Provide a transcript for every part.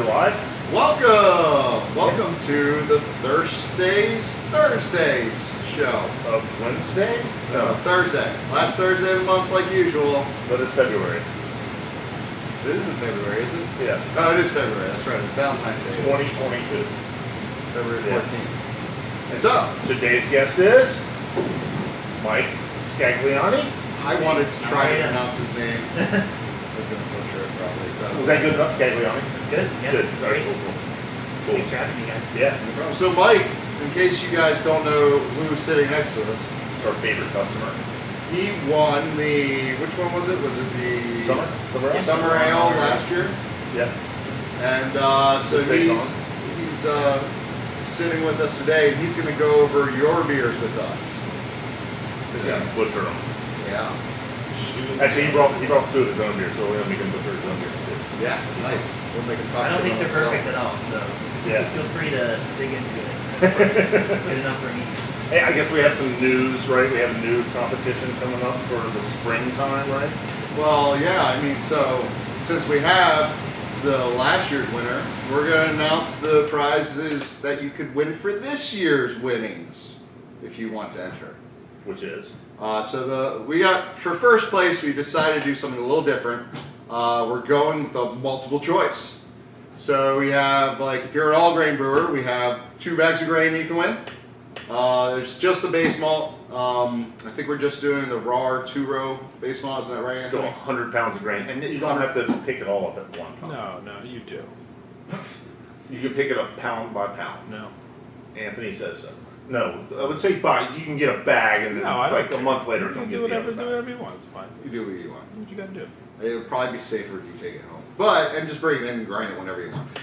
Live? Welcome to the Thursdays show. Of Wednesday? No, Thursday. Last Thursday of the month like usual. But it's February. It isn't February, is it? Yeah. Oh, it is February. That's right. It's Valentine's Day. 2022. February 14th. And So, today's guest is Mike Scagliani. I wanted to try to pronounce his name. I was going to butcher it probably. Was that good enough, Scagliani? That's good. Yeah, Good. that's Sorry. great. Cool. Thanks for having me, guys. Yeah. No problem. So, Mike, in case you guys don't know who's sitting next to us, Our favorite customer. he won the, which one was it? Was it the Summer? Summer Ale last year? Yeah. And so Say he's sitting with us today, and he's going to go over your beers with us. Yeah. Butcher them. Yeah. Actually, he brought two of his own beers, so we're going to make him butcher his own beers too. Yeah, nice. We'll make a I don't think they're cocktail perfect at all, so Yeah. feel free to dig into it. That's good enough for me. Hey, I guess we have some news, right? We have a new competition coming up for the springtime, right? Well, yeah, I mean, so since we have the last year's winner, we're going to announce the prizes that you could win for this year's winnings, if you want to enter. Which is? We got, for first place, we decided to do something a little different. We're going with a multiple choice. So we have, like, if you're an all grain brewer, we have 2 bags of grain you can win. There's just the base malt. I think we're just doing the raw 2-row base malt. Is that right, Still Anthony? 100 pounds of grain. And you don't have to pick it all up at one time. No, you do. You can pick it up pound by pound. No. Anthony says so. No, I would say you can get a bag and then No, I don't like a care. month later You don't can get do the other whatever bag. you want. It's fine. You do what you want. What you gotta do? It would probably be safer if you take it home. And just bring it in and grind it whenever you want.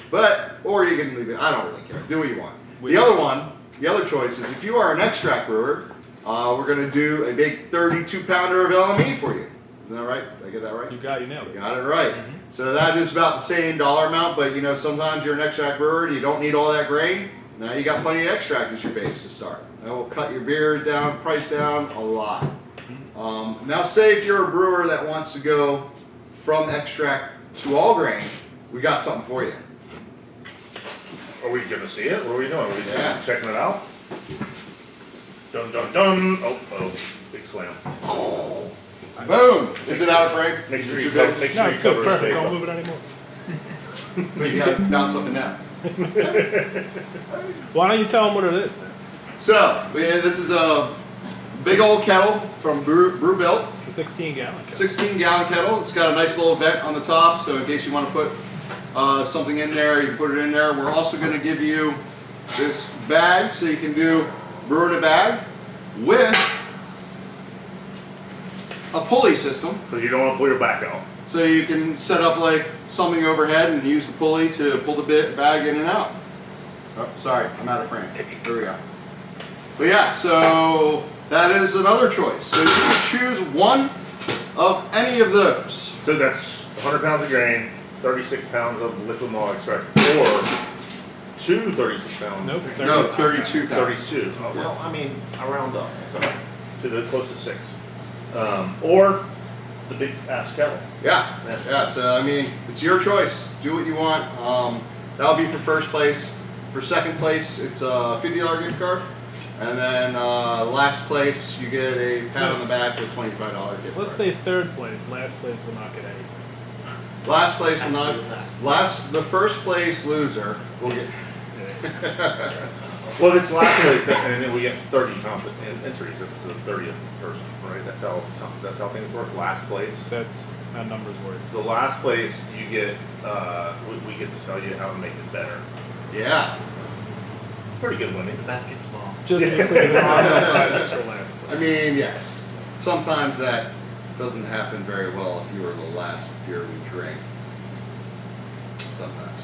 Or you can leave it. I don't really care. Do what you want. The other choice is if you are an extract brewer, we're going to do a big 32-pounder of LME for you. Isn't that right? Did I get that right? You nailed it. Got it right. Mm-hmm. So that is about the same dollar amount, but sometimes you're an extract brewer and you don't need all that grain. Now you got plenty of extract as your base to start. That will cut your beers down, price down a lot. Now say if you're a brewer that wants to go from extract to all grain, we got something for you. Are we going to see it? What are we doing? Are we Yeah. checking it out? Dun dun dun. Oh, big slam. Boom! Is it out of frame? Make sure Is you it too big? make No, sure it's you good. cover his Perfect. face Don't up. move it anymore. But you gotta bounce up and down. Why don't you tell them what it is? Then? So, this is a big old kettle from Brew built. It's a 16-gallon. 16-gallon kettle. It's got a nice little vent on the top, so in case you want to put something in there, you can put it in there. We're also going to give you this bag, so you can do brew in a bag with a pulley system. Because you don't want to pull your back out. So you can set up like something overhead and use the pulley to pull the bag in and out. Oh, sorry, I'm out of frame. There we go. But yeah, so that is another choice. So you can choose one of any of those. So that's 100 pounds of grain, 36 pounds of liquid malt extract, or 2 36 pounds. Nope. No, 32 pounds. 32. Oh, well, I mean, I round up. So to the close to 6. Or the big ass kettle. Yeah. So I mean, it's your choice. Do what you want. That'll be for first place. For second place, it's a $50 gift card, and then last place you get a pat on the back with $25 gift card. Let's say third place. Last place will not get anything. Last place will not. Absolute The first place loser will get. Well, if it's last place, and then we get 30 entries. It's the 30th person, right? That's how things work. Last place. That's how numbers work. The last place you get, we get to tell you how to make it better. Yeah. Pretty good winnings. Basketball. Just to be clear, there are no prizes for last place. I mean, yes. Sometimes that doesn't happen very well if you were the last beer we drink. Sometimes.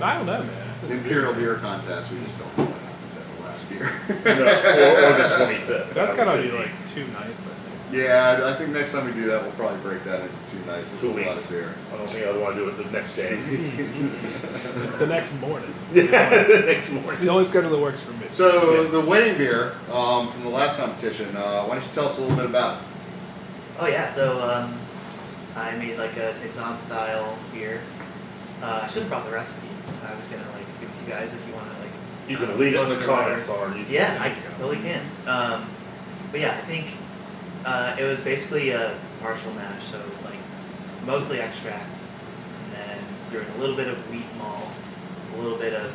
I don't know, man. The Imperial Beer Contest, we just don't know what happens at the last beer. No, or the 25th. That's gotta be like 2 nights, I think. Yeah, I think next time we do that, we'll probably break that into 2 nights. It's 2 a lot weeks. of beer. I don't think I'd want to do it the next day. It's the next morning. Yeah, the next It's morning. the only schedule that works for me. So the winning beer from the last competition, why don't you tell us a little bit about it? Oh yeah, so I made like a saison style beer. I should have brought the recipe. I was gonna like give you guys if you want to like. You can leave it in post the or comments whatever. on our YouTube. Yeah, I totally can. But yeah, I think it was basically a partial mash, so like mostly extract, and then doing a little bit of wheat malt, a little bit of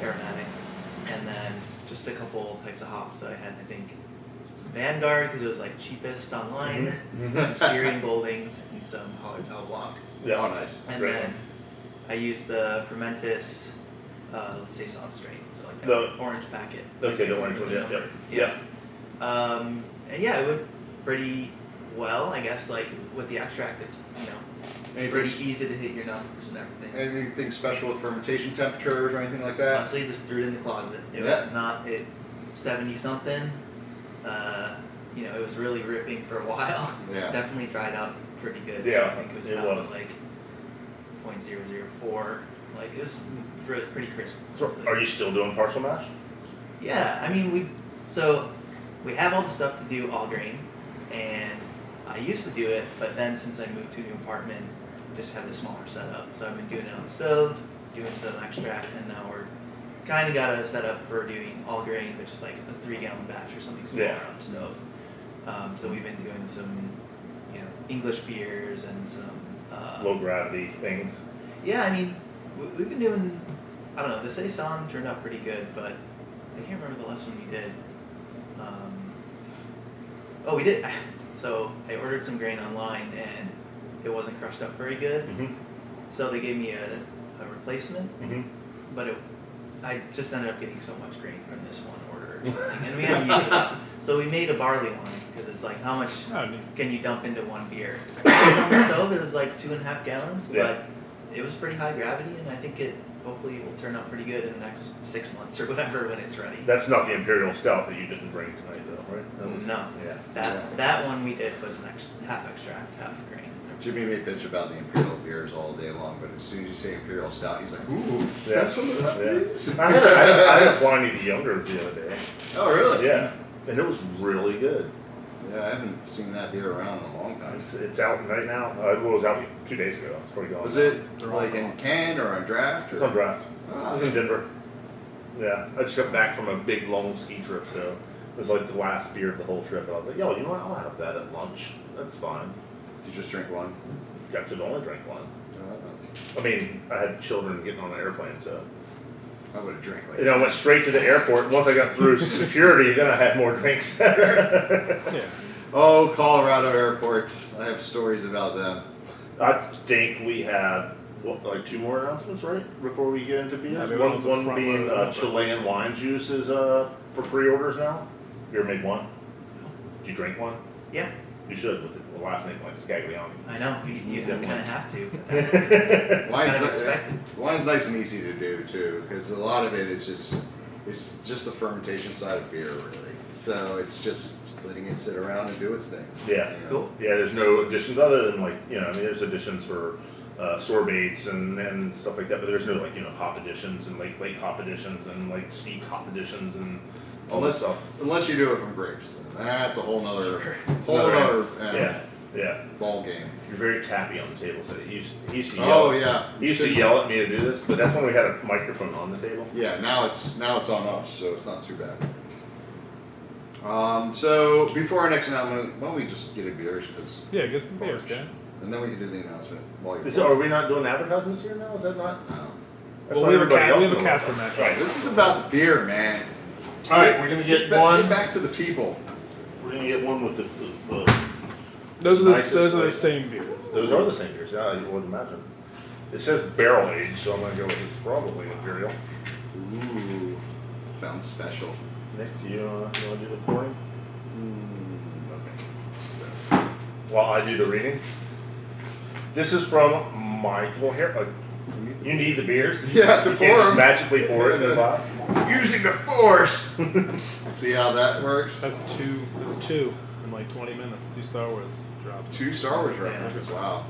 aromatic, and then just a couple types of hops that I had. I think some Vanguard because it was like cheapest online, some Styrian Goldings, and some Hallertau Blanc. Yeah. Oh, nice. And Great. then I used the Fermentis, let's say soft strain, so like The- an orange packet. Okay, the orange one, yeah, yeah. Yeah. And yeah, it went pretty well, I guess. Like with the extract, it's pretty Anything, easy to hit your numbers and everything. anything special with fermentation temperatures or anything like that? Honestly, just threw it in the closet. It Yeah. was not at 70 something. It was really ripping for a while. Yeah. Definitely dried out pretty good. So Yeah, I think it was it down was. to like 0.004. Like it was really pretty crisp. So are you still doing partial mash? Yeah, I mean we have all the stuff to do all grain, and I used to do it, but then since I moved to a new apartment, just have a smaller setup. So I've been doing it on the stove, doing some extract, and now we're kind of got a setup for doing all grain, but just like a 3-gallon batch or something smaller Yeah. on the stove. So we've been doing some, English beers and some. Low gravity things. Yeah, I mean, we've been doing. I don't know. The Saison turned out pretty good, but I can't remember the last one we did. We did. So I ordered some grain online, and it wasn't crushed up very good. Mm-hmm. So they gave me a replacement, Mm-hmm. but I just ended up getting so much grain from this one order or something, and we hadn't used it up. So we made a barley wine because it's like, how much Oh, neat. can you dump into one beer? On the stove, it was like 2.5 gallons, Yeah. but it was pretty high gravity, and I think it hopefully will turn out pretty good in the next 6 months or whatever when it's ready. That's not the Imperial Stout that you didn't drink tonight, though, right? That was- No. Yeah. That one we did was half extract, half grain. Jimmy may bitch about the Imperial beers all day long, but as soon as you say Imperial Stout, he's like, ooh, Yeah. have some of that, Yeah. please. I had a Pliny the Younger the other day. Oh, really? Yeah. And it was really good. Yeah, I haven't seen that beer around in a long time. It's out right now. It was out 2 days ago. It's probably gone. Was now. it They're all like in gone. can or on draft? It's Or? on draft. Ah. It was in Denver. Yeah, I just got back from a big long ski trip, so it was like the last beer of the whole trip. And I was like, yo, you know what? I'll have that at lunch. That's fine. Did you just drink one? I could only drink one. Uh, I mean, I had children getting on an airplane, so. I would have drank like I went straight to the airport. Once I got through security, then I had more drinks. Yeah. Oh, Colorado airports. I have stories about them. I think we have like 2 more announcements, right? Before we get into beers. Yeah, maybe one the one front being load. Chilean wine juice is for pre-orders now. You ever made one? Did you drink one? Yeah, You should with the last name like Scaglione. I know. You Yeah. kind of have to. Wine's, Kind of ni- expected. wine's nice and easy to do too, because a lot of it is just the fermentation side of beer, really. So it's just letting it sit around and do its thing. Yeah. You know? Cool. Yeah, there's no additions other than there's additions for sorbates and stuff like that, but there's no hop additions and late hop additions and like steep hop additions and all this stuff. Unless you do it from grapes, then that's a whole nother, Sure. Yeah. ball game. You're very tappy on the table. So he used to yell. Oh yeah. He used to yell at me to do this, but that's when we had a microphone on the table. Yeah, now it's on us, so it's not too bad. So before our next announcement, why don't we just get a beer, Yeah, get some beers, guys. and then we can do the announcement while you're. Are we not doing advertisements here now? Is that not? No. That's Well, what we have a everybody else Casper knows. match. Right. This is about the beer, man. All right, we're gonna get one. Get back to the people. We're gonna get one with the Those are Nicest the flavor. same beers. Those are the same beers. Yeah, you would imagine. It says barrel aged, so I'm gonna go with this probably Imperial. Ooh, sounds special. Nick, do you want to do the pouring Okay. while I do the reading? This is from Michael here. You need the beers. Yeah, to you pour can't just 'em. magically pour it in the glass. Using the force. See how that works? That's two in like 20 minutes. 2 Star Wars drops. 2 Star Wars references. Wow.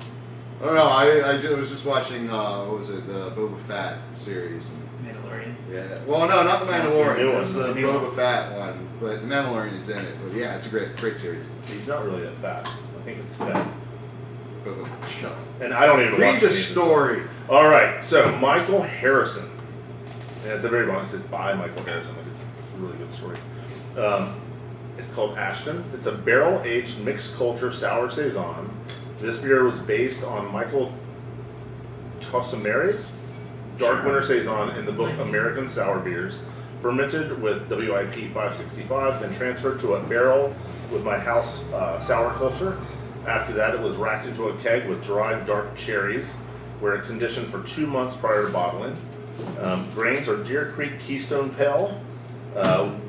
I don't know. I was just watching. What was it? The Boba Fett series. Mandalorian. Yeah. Well, no, not the Mandalorian. The new It was one. the The new Boba one. Fett one, but the Mandalorian's in it. But yeah, it's a great series. He's not really that fat. I think it's fat. Shut up. And I don't even Read watch the any of this. story. All right, so Michael Harrison. And at the very bottom it says by Michael Harrison. Like it's a really good story. It's called Ashton. It's a barrel-aged mixed culture sour saison. This beer was based on Michael Tossemare's Dark Winter Saison in the book American Sour Beers. Fermented with WIP 565, then transferred to a barrel with my house sour culture. After that, it was racked into a keg with dried dark cherries, where it conditioned for 2 months prior to bottling. Grains are Deer Creek Keystone Pale,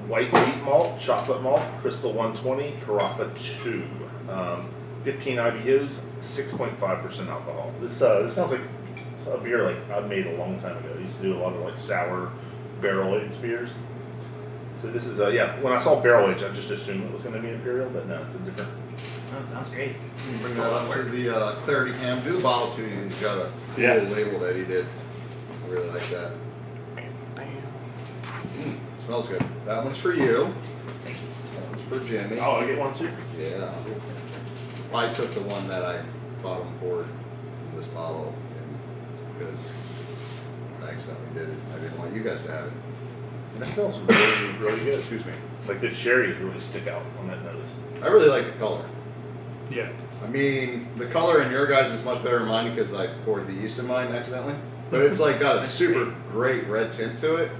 white wheat malt, chocolate malt, Crystal 120, Carafa 2. 15 IBUs, 6.5% alcohol. This sounds like a beer like I made a long time ago. I used to do a lot of like sour barrel-aged beers. So this is when I saw barrel-aged, I just assumed it was going to be imperial, but no, it's a different. Oh, sounds great. Bring that up to the Clarity Cam. Do the bottle tuning. He's got a little label that he did. I really like that. Smells good. That one's for you. Thank you. That one's for Jimmy. Oh, I get one too. Yeah. I took the one that I bottom poured from this bottle because I accidentally did it. I didn't want you guys to have it. And that smells really, really good. Excuse me. Like the cherries really stick out on that nose. I really like the color. Yeah. I mean, the color in your guys is much better than mine because I poured the yeast in mine accidentally. But it's like got a super great red tint to it,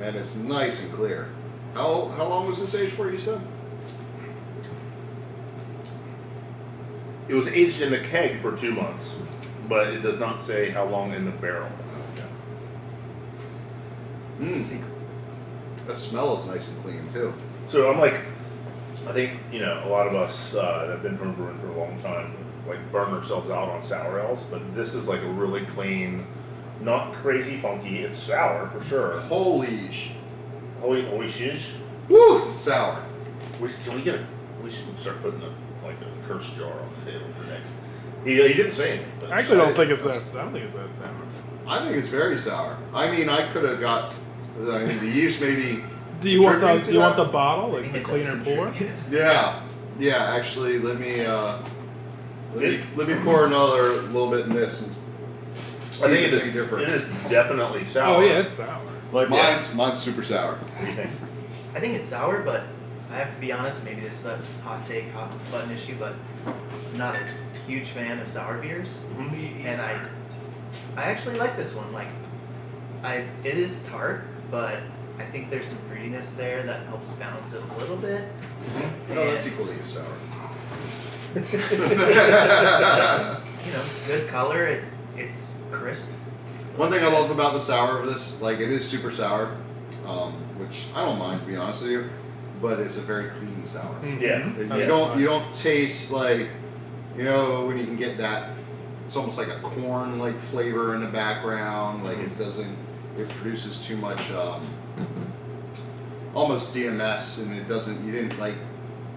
and it's nice and clear. How long was this aged for? You said? It was aged in the keg for 2 months, but it does not say how long in the barrel. That smell is nice and clean too. So I think a lot of us that have been homebrewing for a long time like burn ourselves out on sour ales, but this is like a really clean, not crazy funky. It's sour for sure. Holy shish. Woo! It's sour. We should start putting a curse jar on the table for Nick. He didn't say anything. But I actually don't think it's that. I don't think it's that sour. I think it's very sour. I mean, I could have got. I mean, the yeast maybe. Do you want contributing the to Do you want that? the bottle, I like think the it cleaner does pour? contribute. Yeah. Actually, let me pour another little bit in this and see I think if it it's any different. is definitely sour. Oh yeah, it's sour. Like mine's super sour. What do you think? I think it's sour, but I have to be honest, maybe this is a hot button issue, but I'm not a huge fan of sour beers. And I actually like this one. It is tart, but I think there's some fruitiness there that helps balance it a little bit. No, that's equally as sour. Good color. It's crisp. One thing I love about the sour of this, it is super sour, which I don't mind to be honest with you, but it's a very clean sour. Yeah. You don't taste when you can get that. It's almost like a corn flavor in the background. It produces too much, almost DMS, and you didn't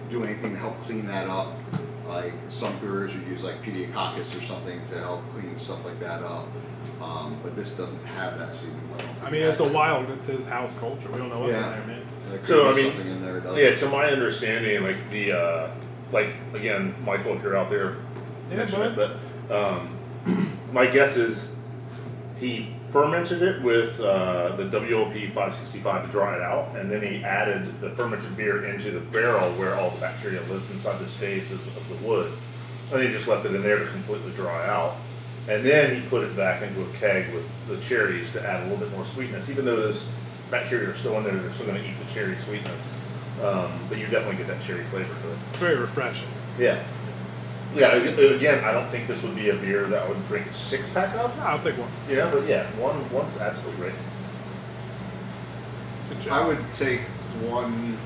do anything to help clean that up. Like some brewers would use Pediococcus or something to help clean stuff like that up. But this doesn't have that, so you I mean, it's it's his house culture. We don't know what's in there, man. So, I mean, something in there, doesn't Yeah, to my understanding, again, Michael, if you're out there, mention it, but my guess is he fermented it with the WLP 565 to dry it out, and then he added the fermented beer into the barrel where all the bacteria lives inside the staves of the wood, and he just left it in there to completely dry out. And then he put it back into a keg with the cherries to add a little bit more sweetness. Even though those bacteria are still in there, they're still going to eat the cherry sweetness. But you definitely get that cherry flavor to it. It's very refreshing. Yeah. Yeah, again, I don't think this would be a beer that I would drink a 6-pack of. No, I'll take one. Yeah, but yeah, one's absolutely great. Good job. I would take one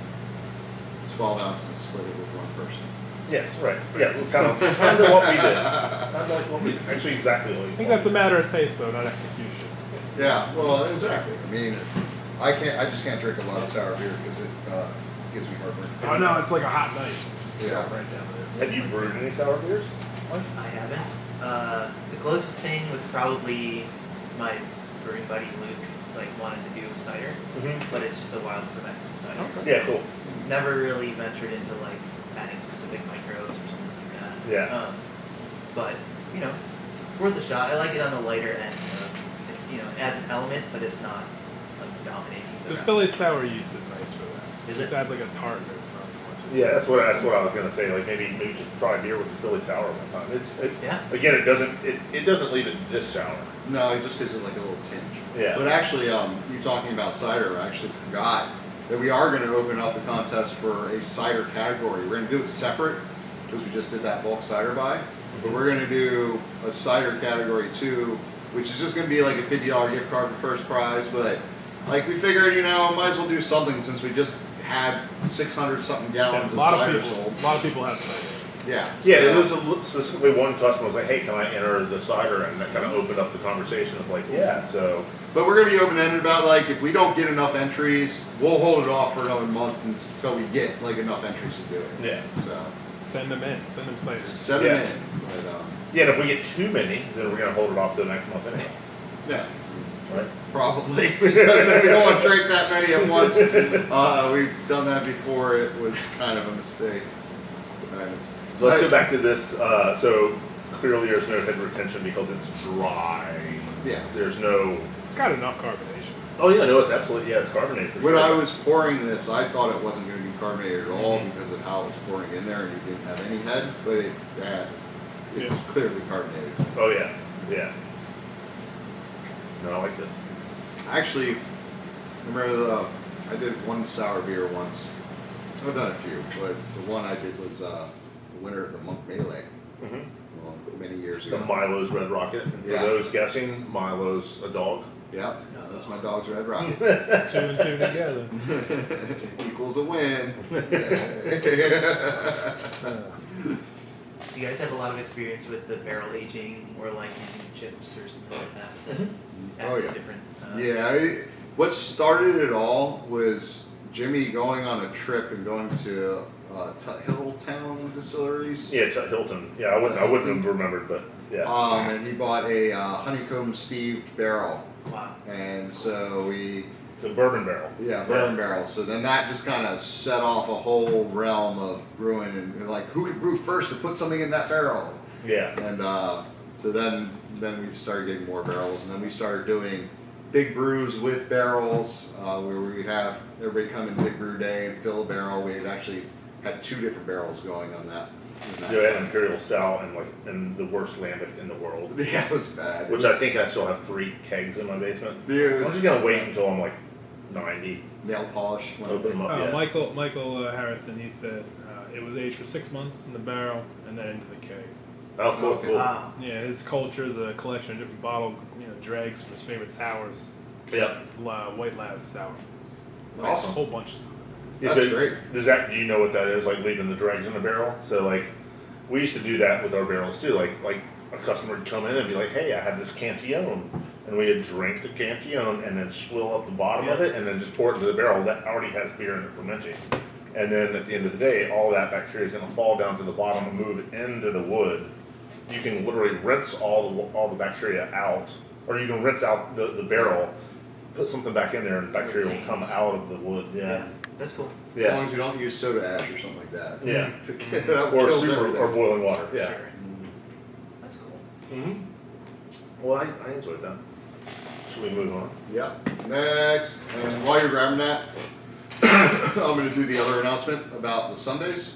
12 ounce and split it with one person. Yes, right. Yeah, kind of what we did. Kind of like what we did. Actually, exactly what we I think that's a matter of taste, though, not execution. Yeah, well, exactly. I mean, I just can't drink a lot of sour beer because it gives me heartburn. Oh no, it's like a hot knife. Yeah. Right down there. Have you brewed any sour beers? I haven't. The closest thing was probably my brewing buddy Luke, wanted to do cider, but it's just a wild fermented cider. Okay. Yeah, cool. Never really ventured into adding specific microbes or something like that. Yeah. but worth a shot. I like it on the lighter end. It adds an element, but it's not like dominating. The rest. Philly sour yeast is nice for that. Is Just it? adds like a tartness, not so much. As Yeah, that's what I was gonna say. Like maybe just try a beer with the Philly sour one time. Yeah. Again, it doesn't leave it this sour. No, it just gives it like a little tinge. Yeah. But actually, you talking about cider, I actually forgot that we are going to open up the contest for a cider category. We're going to do it separate because we just did that bulk cider buy. But we're going to do a cider category too, which is just going to be like a $50 gift card for first prize. But like we figured, might as well do something since we just had 600 something gallons a lot of cider of people, sold. a lot of people have cider. Yeah. Yeah, so- there was specifically one customer was like, "Hey, can I enter the cider?" And that kind of opened up the conversation of like, "Yeah." So But we're going to be open-ended about, like, if we don't get enough entries, we'll hold it off for another month until we get, like, enough entries to do it. yeah, So, Send them in. Send them cider. send Yeah. them in. But, yeah. And if we get too many, then we're gonna hold it off to the next month anyway, yeah, right? probably. Because we don't want to drink that many at once. We've done that before. It was kind of a mistake. And, So let's go back to this. So clearly, there's no head retention because it's dry. yeah. There's no. It's got enough carbonation. Oh yeah, no, it's absolutely it's carbonated. For When sure. I was pouring this, I thought it wasn't going to be carbonated at all because of how it was pouring in there and you didn't have any head, but it's Yeah. clearly carbonated. Oh yeah, yeah. No, I like this. Actually, remember I did one sour beer once. I've done a few, but the one I did was the winner of the Monk Melee many years The ago. Milo's Red Rocket. And for Yeah. those guessing, Milo's a dog. Yep, that's my dog's Red Rocket. 2 and 2 together. Equals a win. Do you guys have a lot of experience with the barrel aging or like using chips or something like that to add Oh, to yeah. different? Yeah, what started it all was Jimmy going on a trip and going to Hilltown Distilleries. Yeah, it's at Hilton. Yeah, I wouldn't have remembered, but yeah. And he bought a honeycomb steved barrel. Wow. And so we It's a bourbon barrel. Yeah, bourbon barrel. So then that just kind of set off a whole realm of brewing and like who could brew first to put something in that barrel. Yeah. And so then we started getting more barrels, and then we started doing big brews with barrels, where we'd have everybody come in Big Brew Day and fill a barrel. We had actually had 2 different barrels going on that. You had Imperial Stout and the worst lambic in the world. Yeah, it was bad. Which I think I still have 3 kegs in my basement. Dude, I'm just gonna wait until I'm like 90. nail polish. Open them up. Yeah. Michael Harrison, he said it was aged for 6 months in the barrel and then into the keg. Oh, cool, Okay. cool. Wow. Yeah, his culture is a collection of different bottle, dregs from his favorite sours. Yeah. White Lab sour. It's a Awesome. whole bunch. Yeah, That's so great. Do you know what that is? Like leaving the dregs in the barrel. So like, we used to do that with our barrels too. Like a customer would come in and be like, "Hey, I have this Cantillon," and we would drink the Cantillon and then swill up the bottom of it and then just pour it into the barrel that already has beer in it fermenting. And then at the end of the day, all that bacteria is going to fall down to the bottom and move into the wood. You can literally rinse all the bacteria out, or you can rinse out the barrel, put something back in there, and bacteria will come Retains. out of the wood. Yeah. That's cool. As Yeah. long as you don't use soda ash or something like that. Yeah. That Or kills super everything. or boiling water. Yeah. Sure. That's cool. Mm-hmm. Well, I enjoyed that. Should we move on? Yeah. Next, and while you're grabbing that, I'm going to do the other announcement about the Sundays.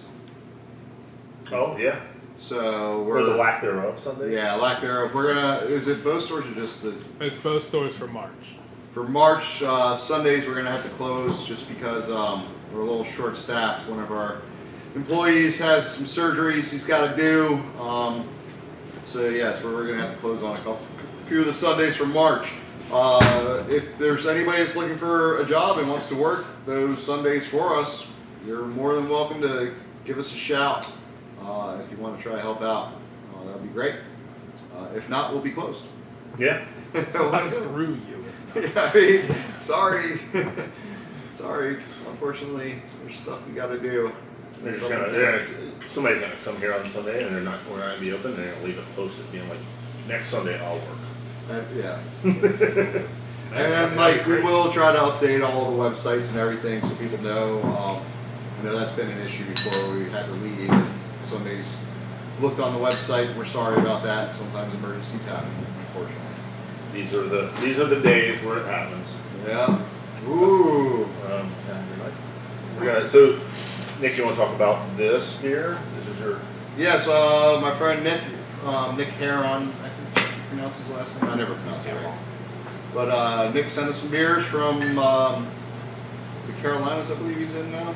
Oh yeah. So we're Or the lack thereof Sunday. Yeah, lack thereof. We're gonna. Is it both stores or just the? It's both stores for March. For March Sundays, we're gonna have to close just because we're a little short-staffed. One of our employees has some surgeries he's got to do. So yes, we're gonna have to close on a few of the Sundays for March. If there's anybody that's looking for a job and wants to work those Sundays for us, you're more than welcome to give us a shout. If you want to try to help out, that would be great. If not, we'll be closed. Yeah. Screw you. Yeah, I mean, sorry. Sorry. Unfortunately, there's stuff we got to do. They're just Stuff we gonna, can't- somebody's gonna come here on Sunday and we're not gonna be open. And they're gonna leave it posted, being like, next Sunday I'll work. Yeah. And then, like, we will try to update all the websites and everything so people know. I know that's been an issue before. We had to leave. Sundays looked on the website, and we're sorry about that. Sometimes emergencies happen, unfortunately. These are the days where it happens. Yeah. Ooh. So, Nick, you want to talk about this beer? This is your. Yes, my friend Nick Heron, I think you pronounce his last name. I never pronounce it right. But Nick sent us some beers from the Carolinas, I believe he's in now.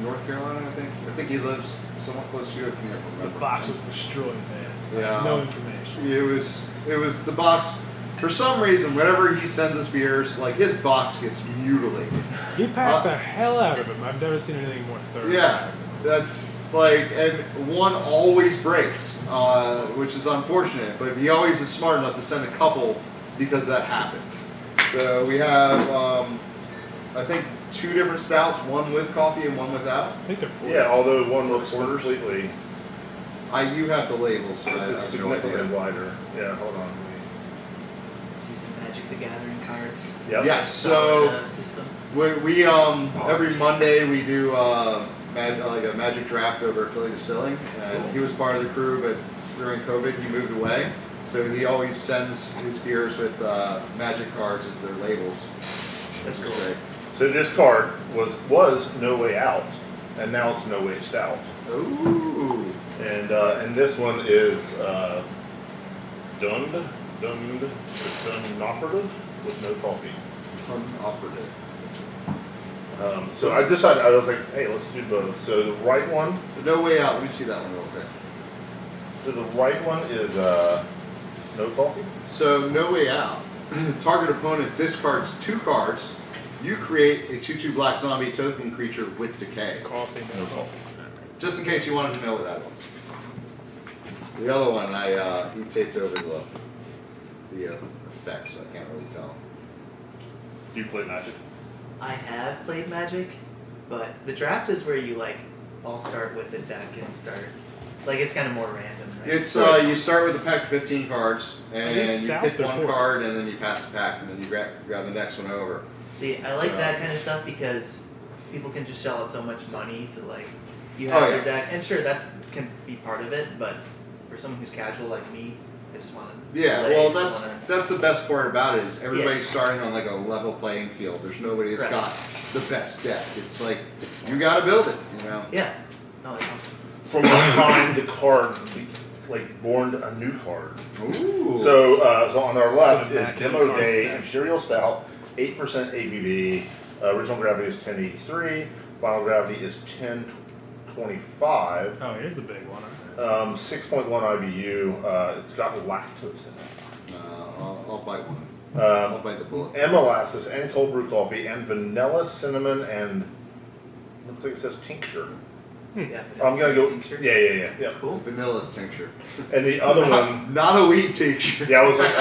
North Carolina, I think. I think he lives somewhat close to you. I can't remember. The box was destroyed, man. Yeah. No information. It was the box. For some reason, whenever he sends us beers, like his box gets mutilated. He packed the hell out of him. I've never seen anything more thorough. Yeah, that's like, and one always breaks, which is unfortunate. But he always is smart enough to send a couple because that happens. So we have, I think, 2 different stouts, one with coffee and one without. I think they're Yeah, although one looks completely. You have the labels. So This is significantly wider. Yeah, hold on. See some Magic the Gathering cards. Yep. Yes. So System. we every Monday we do like a magic draft over at Philly Distilling, and he was part of the crew, but during COVID he moved away. So he always sends his beers with magic cards as their labels. That's cool. Great. So this card was No Way Out, and now it's No Way Stout. Ooh. And this one is Dund operative with no coffee. Unoperative. So I decided, I was like, hey, let's do both. So the right one, No Way Out. Let me see that one real quick. so the right one is no coffee. So No Way Out. Target opponent discards 2 cards. You create a 2/2 black zombie token creature with decay. Coffee, no coffee. Just in case you wanted to know what that was. The other one, he taped over the effect, so I can't really tell. Do you play Magic? I have played Magic, but the draft is where you like all start with a deck and start. Like it's kind of more random, right? It's you start with a pack of 15 cards, these and you stouts pick or one ports? card, and then you pass the pack, and then you grab the next one over. See, I like So- that kind of stuff because people can just shell out so much money to like you Oh, have yeah. your deck, and sure that's can be part of it, but for someone who's casual like me, I just want to. Yeah, well, that's the best part about it is everybody's Yeah. starting on like a level playing field. There's nobody that's Right. got the best deck. It's like you got to build it, you know. Yeah. No, that's awesome. From behind the card, like born a new card. Ooh. So on our left So the is back Demo of the card Day set. Imperial Stout, 8% ABV. Original gravity is 1083. Final gravity is 1025. Oh, here's the big one. 6.1 IBU. It's got lactose in it. I'll bite one. I'll bite the bullet. And molasses and cold brew coffee and vanilla, cinnamon, and looks like it says tincture. Yeah. I'm gonna go. Tincture. Yeah. Cool. Vanilla tincture. And the other one. Not a wheat tincture. Yeah, I was like,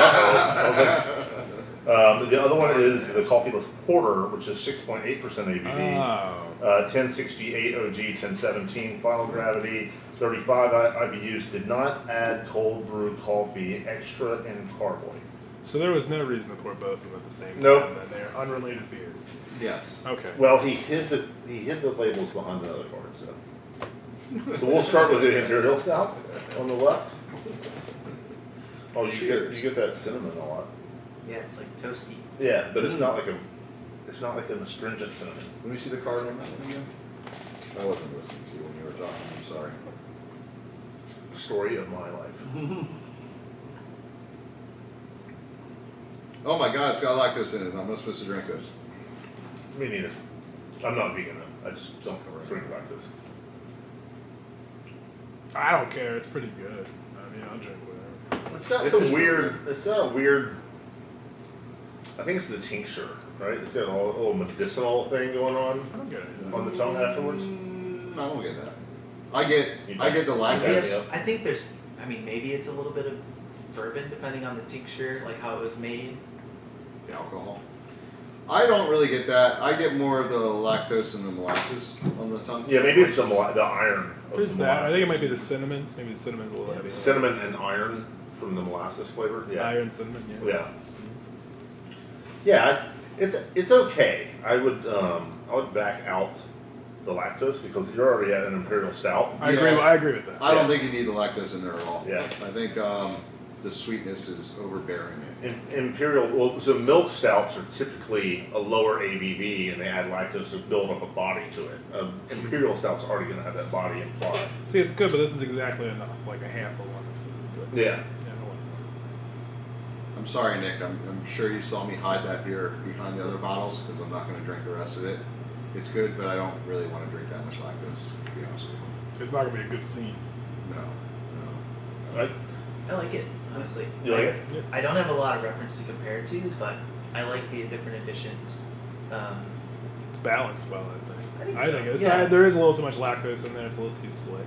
the other one is the coffeeless porter, which is 6.8% ABV. Oh. 1068 OG, 1017 final gravity, 35 IBUs. Did not add cold brew coffee, extra in carboy. So there was no reason to pour both of them at the same time. Nope. Then they're unrelated beers. Yes. Okay. Well, he hid the labels behind the other card. So we'll start with the Imperial Stout on the left. Oh, you get that cinnamon a lot. Yeah, it's like toasty. Yeah, but it's not like an astringent cinnamon. Let me see the card on that one again. I wasn't listening to you when you were talking. I'm sorry. Story of my life. Oh my God, it's got lactose in it. I'm not supposed to drink this. Me neither. I'm not vegan though. I just don't drink lactose. I don't care. It's pretty good. I mean, I'll drink whatever. It's got This some is weird. really It's got a weird. I think it's the tincture, right? It's got a little medicinal thing going on I don't get it. on the tongue afterwards. I don't get that. I get the lactose. Yeah. I think there's. I mean, maybe it's a little bit of bourbon depending on the tincture, like how it was made. The alcohol. I don't really get that. I get more of the lactose and the molasses on the tongue. Yeah, maybe it's the iron. Of There's the that. I think it might molasses. be the cinnamon. Maybe the cinnamon's a little heavy. Cinnamon and iron from the molasses flavor. Yeah. Iron cinnamon. Yeah. Yeah. Yeah, it's okay. I would back out the lactose because you're already at an imperial stout. I agree with that. I don't think you need the lactose in there at all. Yeah. I think the sweetness is overbearing it. Imperial, well, so milk stouts are typically a lower ABV and they add lactose to build up a body to it. Imperial stout's already going to have that body implied. See, it's good, but this is exactly enough. Like a half of one. Yeah. Yeah, no one. I'm sorry, Nick. I'm sure you saw me hide that beer behind the other bottles because I'm not going to drink the rest of it. It's good, but I don't really want to drink that much lactose, to be honest with you. It's not gonna be a good scene. No. Right? I like it, honestly. You like it? Yeah. I don't have a lot of reference to compare it to, but I like the different additions. It's balanced well, I think. I think so, it's yeah. there is a little too much lactose in there. It's a little too slick.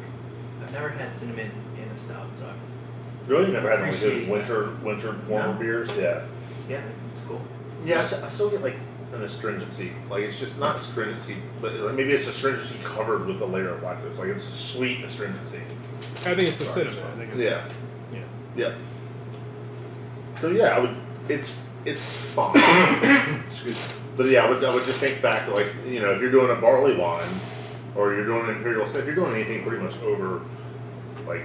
I've never had cinnamon in a stout, so I've, Really? Never had one of those Appreciate winter warmer No. beers? Yeah. yeah, it's cool. Yeah, I still get like an astringency. Like it's just not astringency, but like maybe it's astringency covered with a layer of lactose. Like it's a sweet astringency. I think it's the cinnamon. I think it's, Yeah. Yeah. Yeah. So yeah, I would. It's fine. Excuse me. But yeah, I would just think back to like if you're doing a barley wine or you're doing an imperial stout, if you're doing anything pretty much over like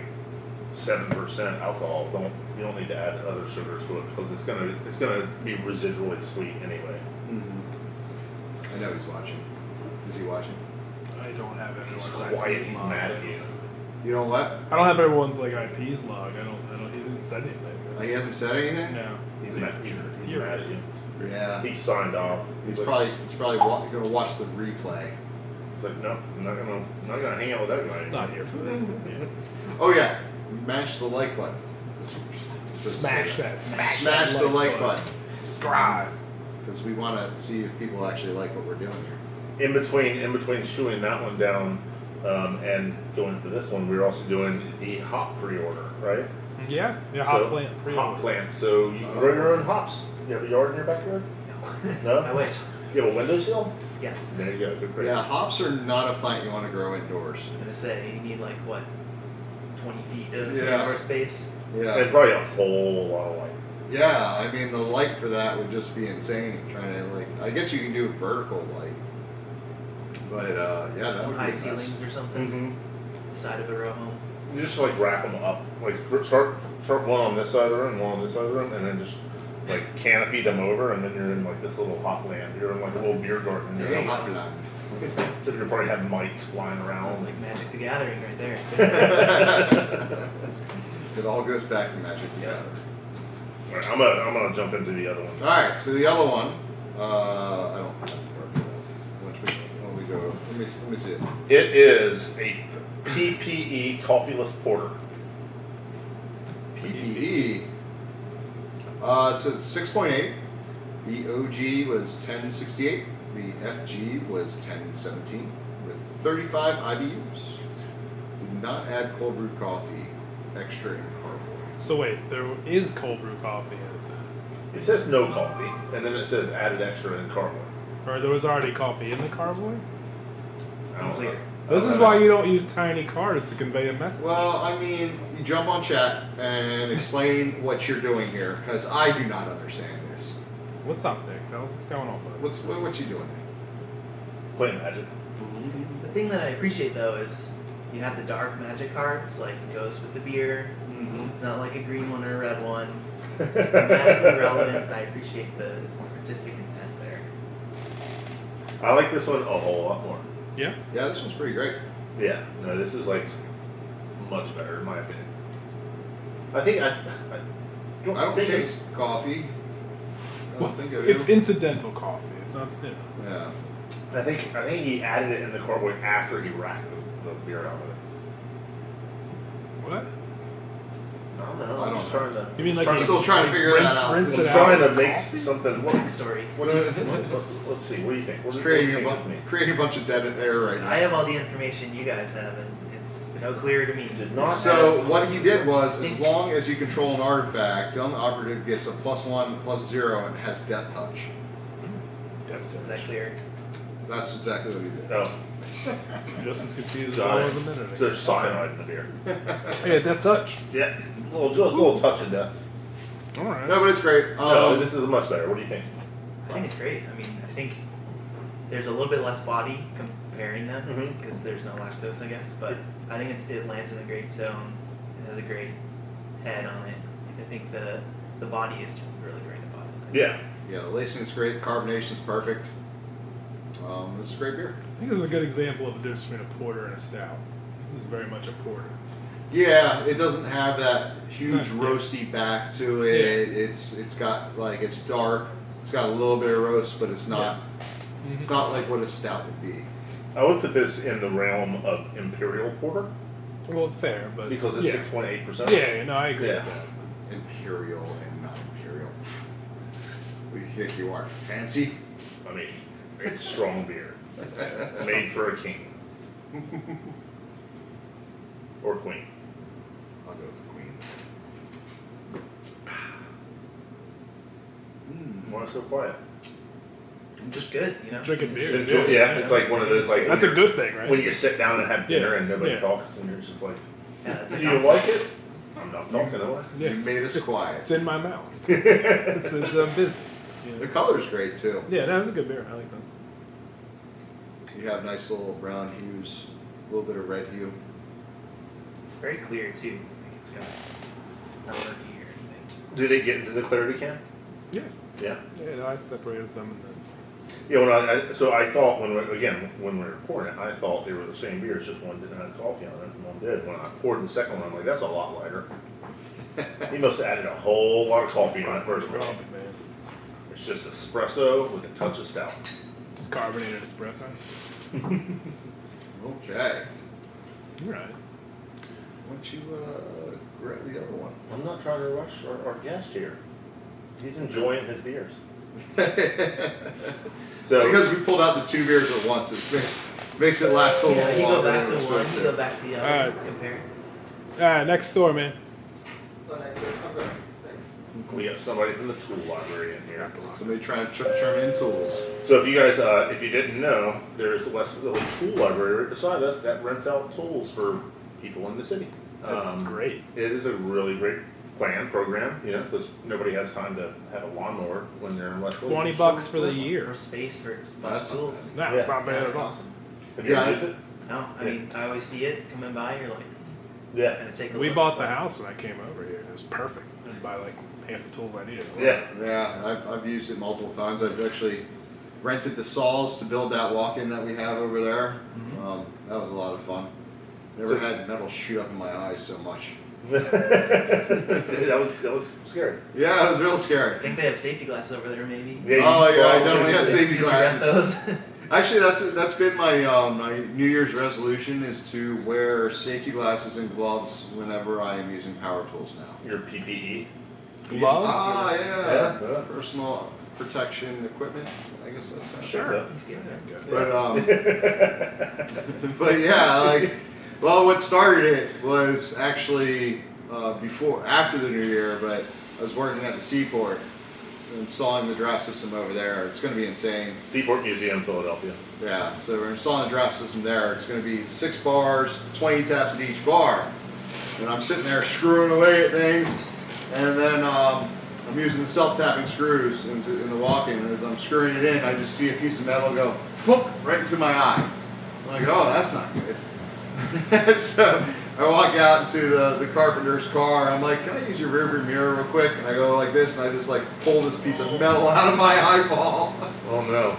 7% alcohol, you don't need to add other sugars to it because it's gonna be residually sweet anyway. Mm-hmm. I know he's watching. Is he watching? I don't have He's everyone's quiet. IPs He's log. mad at you. You know what? I don't have everyone's like IPs log. I don't. He didn't say anything. He hasn't said anything. No. He's mad at you. He's mad at you. Yeah. He signed off. He's like, probably going to watch the replay. He's like, no, I'm not gonna hang out with that guy anymore. Not here for this. Yeah. Oh yeah, mash the like button. Smash that. Smash the like button. Subscribe. Because we want to see if people actually like what we're doing here. In between chewing that one down and going for this one, we were also doing the hop pre-order, right? Yeah. Yeah. So, Hop plant. Hop plant. So you can grow your own hops. You have a yard in your backyard? No. No? I wish. You have a windowsill? Yes. There you go. Good for you. Yeah, hops are not a plant you want to grow indoors. I was gonna say you need like what, 20 feet of Yeah. indoor space. Yeah. And probably a whole lot of light. Yeah, I mean the light for that would just be insane. Trying to I guess you can do vertical light, but yeah, that Some would high be nice. ceilings or something. Mm-hmm. The side of a row home. You just like rack them up. Like start one on this side of the room, one on this side of the room, and then just like canopy them over, and then you're in like this little hop land. You're in like a little beer garden. Yeah, hop land. So you'll probably have mites flying around. Sounds like Magic the Gathering right there. It all goes back to Magic the Gathering. All right, I'm gonna jump into the other one. All right, so the other one, I don't. When we go, let me see it. It is a PPE coffeeless porter. PPE. So it's 6.8. The OG was 1068. The FG was 1017 with 35 IBUs. Did not add cold brew coffee, extra in carboy. So wait, there is cold brew coffee in it. It says no coffee, and then it says added extra in carboy. Or there was already coffee in the carboy? I don't know. Clear. This is why you don't use tiny cards to convey a message. Well, I mean, you jump on chat and explain what you're doing here, because I do not understand this. What's up, Nick? Tell us what's going on, bud. What you doing? Playing Magic. The thing that I appreciate though is you have the dark Magic cards, like it goes with the beer. Mm-hmm. It's not like a green one or a red one. It's thematically relevant, and I appreciate the artistic intent there. I like this one a whole lot more. Yeah? Yeah, this one's pretty great. Yeah, no, this is like much better in my opinion. I think I I don't think taste coffee. I don't think I do. It's incidental coffee. It's not cinnamon. Yeah. I think he added it in the carboy after he racked the beer out of it. What? I don't know. I I'm don't just know. trying to. You mean like I'm you still trying to figure that out. rinsed I'm it trying out? to make something. Backstory. Let's see. What do you think? What It's do you creating think a this means? creating a bunch of dead air right now. I have all the information you guys have, and it's no clearer to me. Did not So what he did was, as long as you control an artifact, the operative gets a +1, +0, and has death touch. Is that clear? That's exactly what he did. Oh, Just as confused as I got was a it. minute ago. There's cyanide in the beer. Yeah, death touch. Yeah, a little touch of death. Alright. No, but it's great. No, this is much better. What do you think? I think it's great. I mean, I think there's a little bit less body comparing them because there's no lactose, I guess. But I think it lands in a great zone. It has a great head on it. I think the body is really great about it. Yeah. Yeah, the lacing is great. The carbonation is perfect. This is a great beer. I think this is a good example of the difference between a porter and a stout. This is very much a porter. Yeah, it doesn't have that huge Yeah. roasty back to it. It's got like it's dark. It's got a little bit of roast, but it's not. It's not like what a stout would be. I would put this in the realm of Imperial Porter Well, fair, but because it's yeah. 6.8%. Yeah, no, I agree Yeah. with that. Imperial and not imperial. What do you think you are? Fancy? I mean, it's strong beer. It's made for a king or queen. I'll go with the queen. Why so quiet? Just good, you know. Drinking beer. It's just- yeah, it's like one of those like That's a when you're- good thing, right? when you sit down and have dinner Yeah, and nobody yeah. talks and you're just like, Yeah, that's do a you compliment. like it? I'm not talking away. Yes. You made us quiet. It's in my mouth. it's busy. The Yeah, color's great too. yeah, no, it's a good beer. I like that. You have nice little brown hues, a little bit of red hue. It's very clear too. Like it's not murky or anything. Do they get into the clarity can? Yeah, Yeah. yeah. No, I separated them and then. Yeah, so I thought when we were pouring it, I thought they were the same beers, just one didn't have coffee on it and one did. When I poured the second one, I'm like, that's a lot lighter. He must have added a whole lot of coffee on it first. Probably, man. It's just espresso with a touch of stout. Just carbonated espresso. Okay. You're right. Why don't you grab the other one? I'm not trying to rush our guest here. He's enjoying his beers. So because we pulled out the two beers at once, it makes it last so long. Yeah, you go longer back than to it was one, supposed you to. go back to the other, Alright. compare. All right, next door, man. We have somebody from the tool library in here. Somebody trying to turn in tools. So if you guys, if you didn't know, there's the West Village Tool Library right beside us that rents out tools for people in the city. That's great. It is a really great program, you know, because nobody has time to have a lawnmower when they're in West Village. $20 for the year. Or space for That's tools. No, Yeah. it's not bad Yeah, at that's all. awesome. Have you Yeah, ever used it? No, I mean, I always see it coming by, you're like, Yeah. gonna take a We look. bought the house when I came over here. It was perfect. I could buy like half the tools I needed. Yeah. Yeah, I've used it multiple times. I've actually rented the saws to build that walk-in that we have over there. That was a lot of fun. Never had metal shoot up in my eyes so much. that was scary. Yeah, it was real I scary. think they have safety glasses over there, maybe. Yeah, Oh yeah, I probably definitely did. had safety Did you rent glasses. those? Actually, that's been my my New Year's resolution is to wear safety glasses and gloves whenever I am using power tools now. Your PPE. Gloves? Ah, Yeah. yeah. Personal protection equipment. I guess that's Sure. Sure. Let's get it. But but yeah, like, well, what started it was actually after the New Year, but I was working at the Seaport, installing the draft system over there. It's going to be insane. Seaport Museum, Philadelphia. Yeah, so we're installing the draft system there. It's going to be 6 bars, 20 taps at each bar. And I'm sitting there screwing away at things, and then I'm using the self-tapping screws in the walk-in. And as I'm screwing it in, I just see a piece of metal go floop right into my eye. I'm like, oh, that's not good. So I walk out into the carpenter's car. I'm like, can I use your rearview mirror real quick? And I go like this, and I just like pull this piece of metal out of my eyeball. Oh no.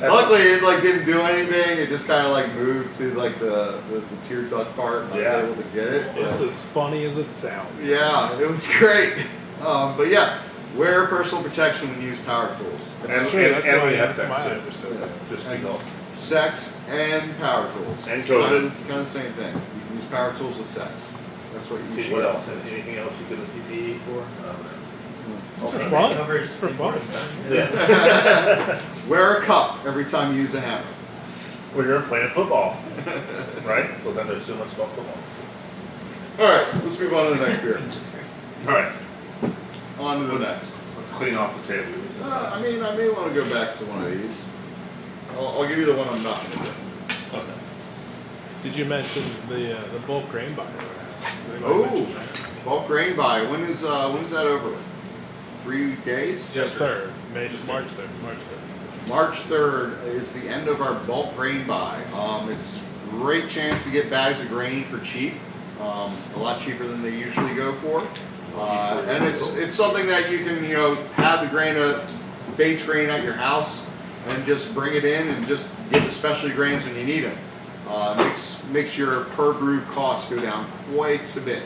Luckily, it like didn't do anything. It just kind of like moved to like the tear duct part, and I Yeah. was able to get it. It's But, as funny as it sounds. yeah, it was great. But yeah, wear personal protection when you use power tools. And, True, and, that's and why we have sex my too. eyes are so bad. Just And because. sex and power tools. And It's COVID. kind of the same thing. You can use power tools with sex. That's what you See should. what else? Anything else you could PPE for? It's for Okay. fun. Over It's for Seaport fun. and stuff. Yeah. Wear a cup every time you use a hammer. When you're playing football, right? Because I know so much about football. All right, let's move on to the next beer. All right. On to the next. Let's clean off the table. I may want to go back to one of these. I'll give you the one I'm not going to do. Okay. Did you mention the bulk grain buyer? Oh, bulk grain buy. When is that over with? 3 days? Yeah, 3rd. March 3rd. March 3rd is the end of our bulk grain buy. It's a great chance to get bags of grain for cheap, a lot cheaper than they usually go for. And it's something that you can, have the base grain at your house and just bring it in and just get the specialty grains when you need them. Makes your per brew cost go down quite a bit.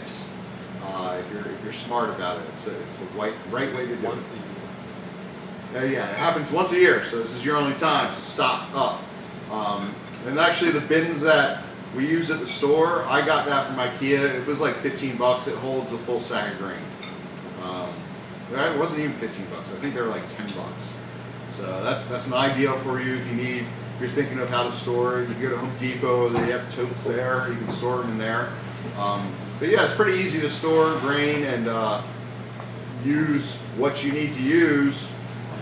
If you're smart about it, it's the right way to do it. Yeah, it happens once a year, so this is your only time, so stock up. And actually the bins that we use at the store, I got that from IKEA. It was like $15. It holds a full sack of grain. It wasn't even $15. I think they were like $10. So that's an ideal for you if you're thinking of how to store it. You can go to Home Depot, they have totes there. You can store them in there. But yeah, it's pretty easy to store grain and use what you need to use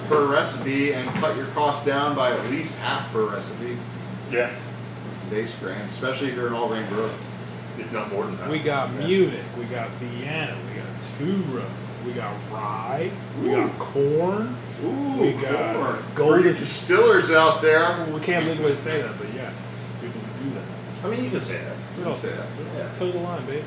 per recipe and cut your costs down by at least half per recipe. Yeah. Base grain, especially if you're an all grain brewer. If not more than that. We got Munich, we got Vienna, we got Tura, we got rye, we got corn, we got For golden. your distillers out there. We can't legally say that, but yes, we can do that. I mean, you can say that. We don't say that. Yeah. Toe the line, baby.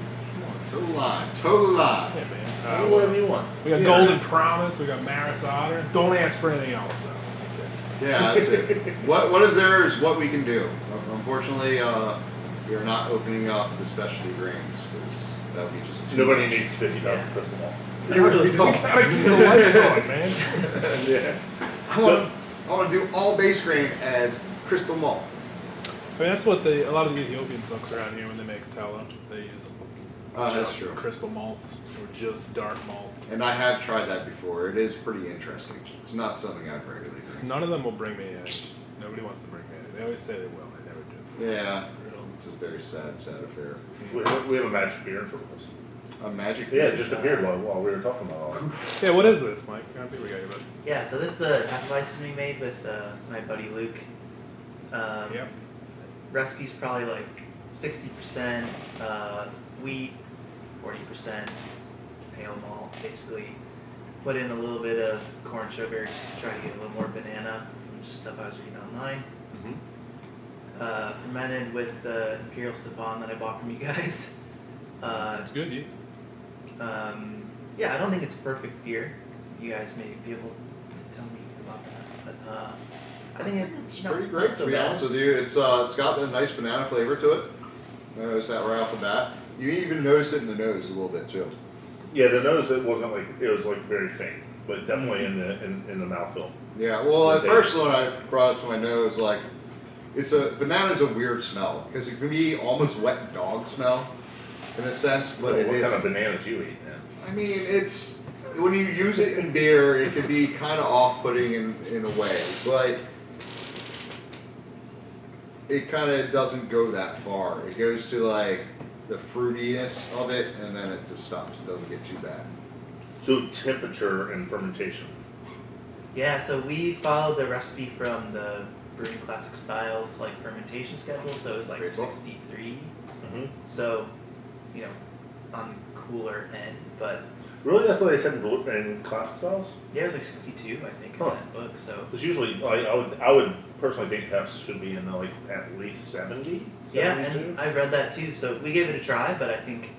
Come on. Total line. Yeah, man. Whatever you want. We got See Golden that. Promise, we got Maris Otter. Don't ask for anything else, though. That's it. Yeah, that's it. What is there is what we can do. Unfortunately, we are not opening up the specialty grains because that would be just too Nobody much. needs 50,000 crystal ball. You really don't. Gotta keep the lights on, man. Yeah. I want to do all base grain as crystal malt. I mean, that's what a lot of the Ethiopian folks around here when they make tallow, they use That's just true. crystal malts or just dark malts. And I have tried that before. It is pretty interesting. It's not something I'd regularly drink. None of them will bring me in. Nobody wants to bring me in. They always say they will. They never do. Yeah, it's a very sad affair. We have a magic beer in front of us. A magic. Yeah, it just appeared while we were talking about all that. Yeah, what is this, Mike? I think we got you, bud. Yeah, so this is a Hefeweizen we made with my buddy Luke. Yep. Recipe's probably like 60% wheat, 40% pale malt. Basically, put in a little bit of corn sugar just to try to get a little more banana, just stuff I was reading online. Fermented with the Imperial Stefan that I bought from you guys. It's good yeast. Yeah, I don't think it's perfect beer. You guys may be able to tell me about that, but I think It's pretty great, to be honest with you. It's got a nice banana flavor to it. Notice that right off the bat. You even notice it in the nose a little bit too. Yeah, the nose, it was like very faint, but definitely in the mouthfeel. Yeah, well, at first when I brought it to my nose, like, banana's a weird smell because it can be almost wet dog smell in a sense, but What it kind of isn't. bananas you eat, man? I mean, it's when you use it in beer, it can be kind of off-putting in a way, but it kind of doesn't go that far. It goes to like the fruitiness of it, and then it just stops. It doesn't get too bad. So temperature and fermentation. Yeah, so we followed the recipe from the Brewing Classic Styles like fermentation schedule, so it was like Great book. 63. Mm-hmm. So, on the cooler end, but Really, that's what they said in classic styles. yeah, it was like 62, I think, in Huh. that book. So Because usually, I would personally think hefts should be in the at least 70. yeah, 72. and I read that too. So we gave it a try, but I think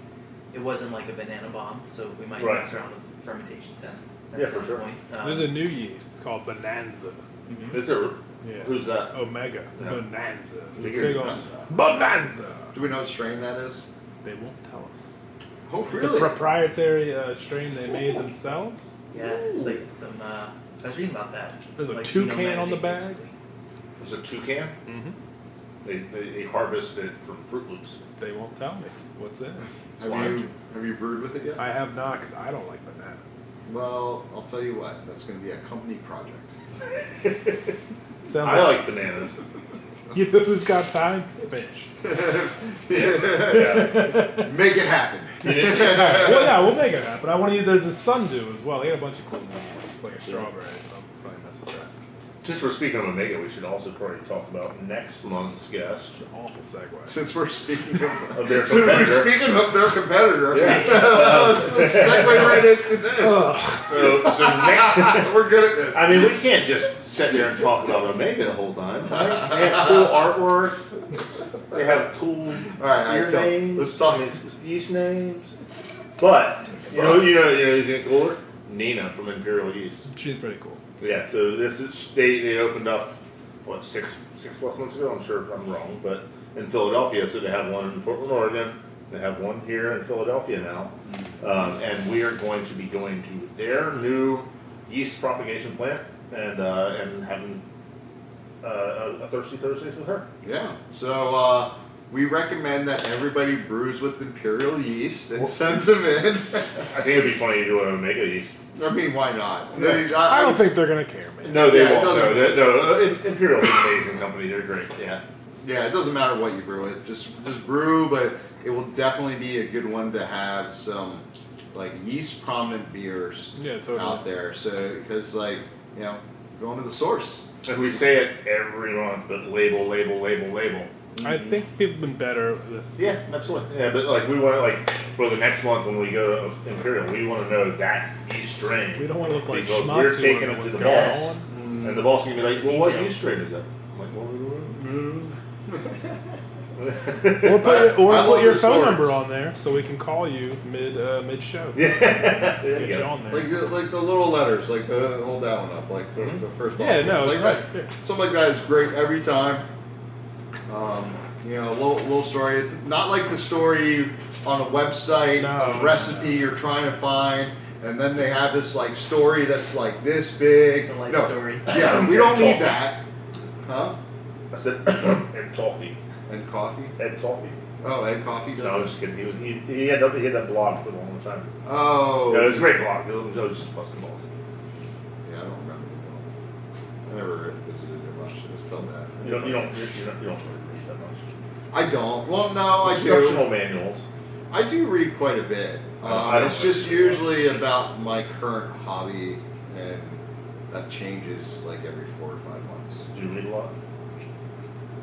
it wasn't like a banana bomb. So we might Right. mess around with fermentation temp. At Yeah, some for sure. point. There's a new yeast. It's called Bonanza. Mhm. Is there? Yeah. Who's that? Omega. Yeah. Bonanza. Figured Big ol' Bonanza. Bonanza. Do we know what strain that is? They won't tell us. Oh, It's a proprietary strain they made themselves. Yeah, it's like some. I was reading about that. There's a like toucan on the genomatic, bag. basically. Is it toucan? Mm-hmm. They harvest it from Fruit Loops. They won't tell me what's in it. Have you brewed with it yet? I have not, because I don't like bananas. Well, I'll tell you what. That's going to be a company project. Sounds I like bananas. You know who's got time? Fish. Yeah. Make it happen. Well, yeah, we'll make it happen. I want to use. There's the sundew as well. They got a bunch of cool names. It's like a strawberry, so I'll probably mess with that. Since we're speaking of Omega, we should also probably talk about next month's guest. It's an awful segue. Since we're speaking Of their since we're competitor. speaking of their competitor, Yeah. let's segue right into this. Ugh. So next, We're good at this. I mean, we can't just sit there and talk about Omega the whole time. Right? They have cool artwork. They have cool All right, beer come. names. Let's talk. Yeast names. But you know, who's even cooler? Nina from Imperial Yeast. She's pretty cool. Yeah. So this is they opened up what 6+ months ago. I'm sure I'm wrong, but in Philadelphia. So they have one in Portland, Oregon. They have one here in Philadelphia now, and we are going to be going to their new yeast propagation plant and having a Thirsty Thursdays with her. Yeah. So we recommend that everybody brews with Imperial yeast and sends them in. I think it'd be funny to do an Omega yeast. I mean, why not? Yeah. I don't think they're gonna care, man. No, they Yeah, it won't. doesn't- No, Imperial's an amazing company. They're great. Yeah. Yeah, it doesn't matter what you brew with. Just brew, but it will definitely be a good one to have some like yeast prominent beers Yeah, totally. out there. So because going to the source. And we say it every month, but label. I think people have been better at this. Yeah, absolutely. Yeah, but like we want to for the next month when we go to Imperial, we want to know that yeast strain. We don't want to look like Because schmucks. we're We taking wanna it know to what's the going boss. on. And the boss can be like, well, what Details. yeast strain is that? I'm like, well, Or I put love your the phone stories. number on there so we can call you mid show. yeah. There Get you you go. on there. Like the little letters, hold that one up, like the first one. Yeah, no, like it's that. nice. Yeah. Something like that is great every time. A little story. It's not like the story on a website, No, a recipe you're trying to find, and then they have this like story that's like this big. The life No. story. Yeah, we don't need that. Huh? I said, and coffee. And coffee? Ed Coffee. Oh, Ed Coffee does No, I'm it? just kidding. He had that blog for a long time. Oh. No, it was a great blog. It was just busting balls. Yeah, I don't remember. I never visited it much. I just felt bad. You don't really read that much. I don't. Well, no, I Instructional do. manuals. I do read quite a bit. I don't It's like just to. usually about my current hobby, and that changes like every 4 or 5 months. Do you read a lot?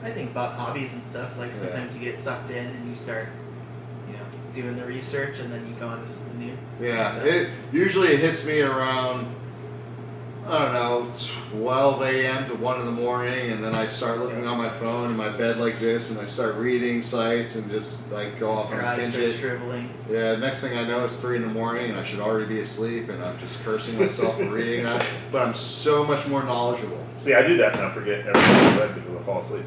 I think about hobbies and stuff. Like Yeah. sometimes you get sucked in and you start, doing the research, and then you go on to something new. Yeah, it hits me around, I don't know, 12 a.m. to 1 in the morning, and then I start looking on my phone in my bed like this, and I start reading sites and just like go off on Your a eyes start tangent. shriveling. Yeah, next thing I know, it's 3 in the morning, and I should already be asleep, and I'm just cursing myself for reading that. But I'm so much more knowledgeable. See, I do that and I forget everything I read because I fall asleep.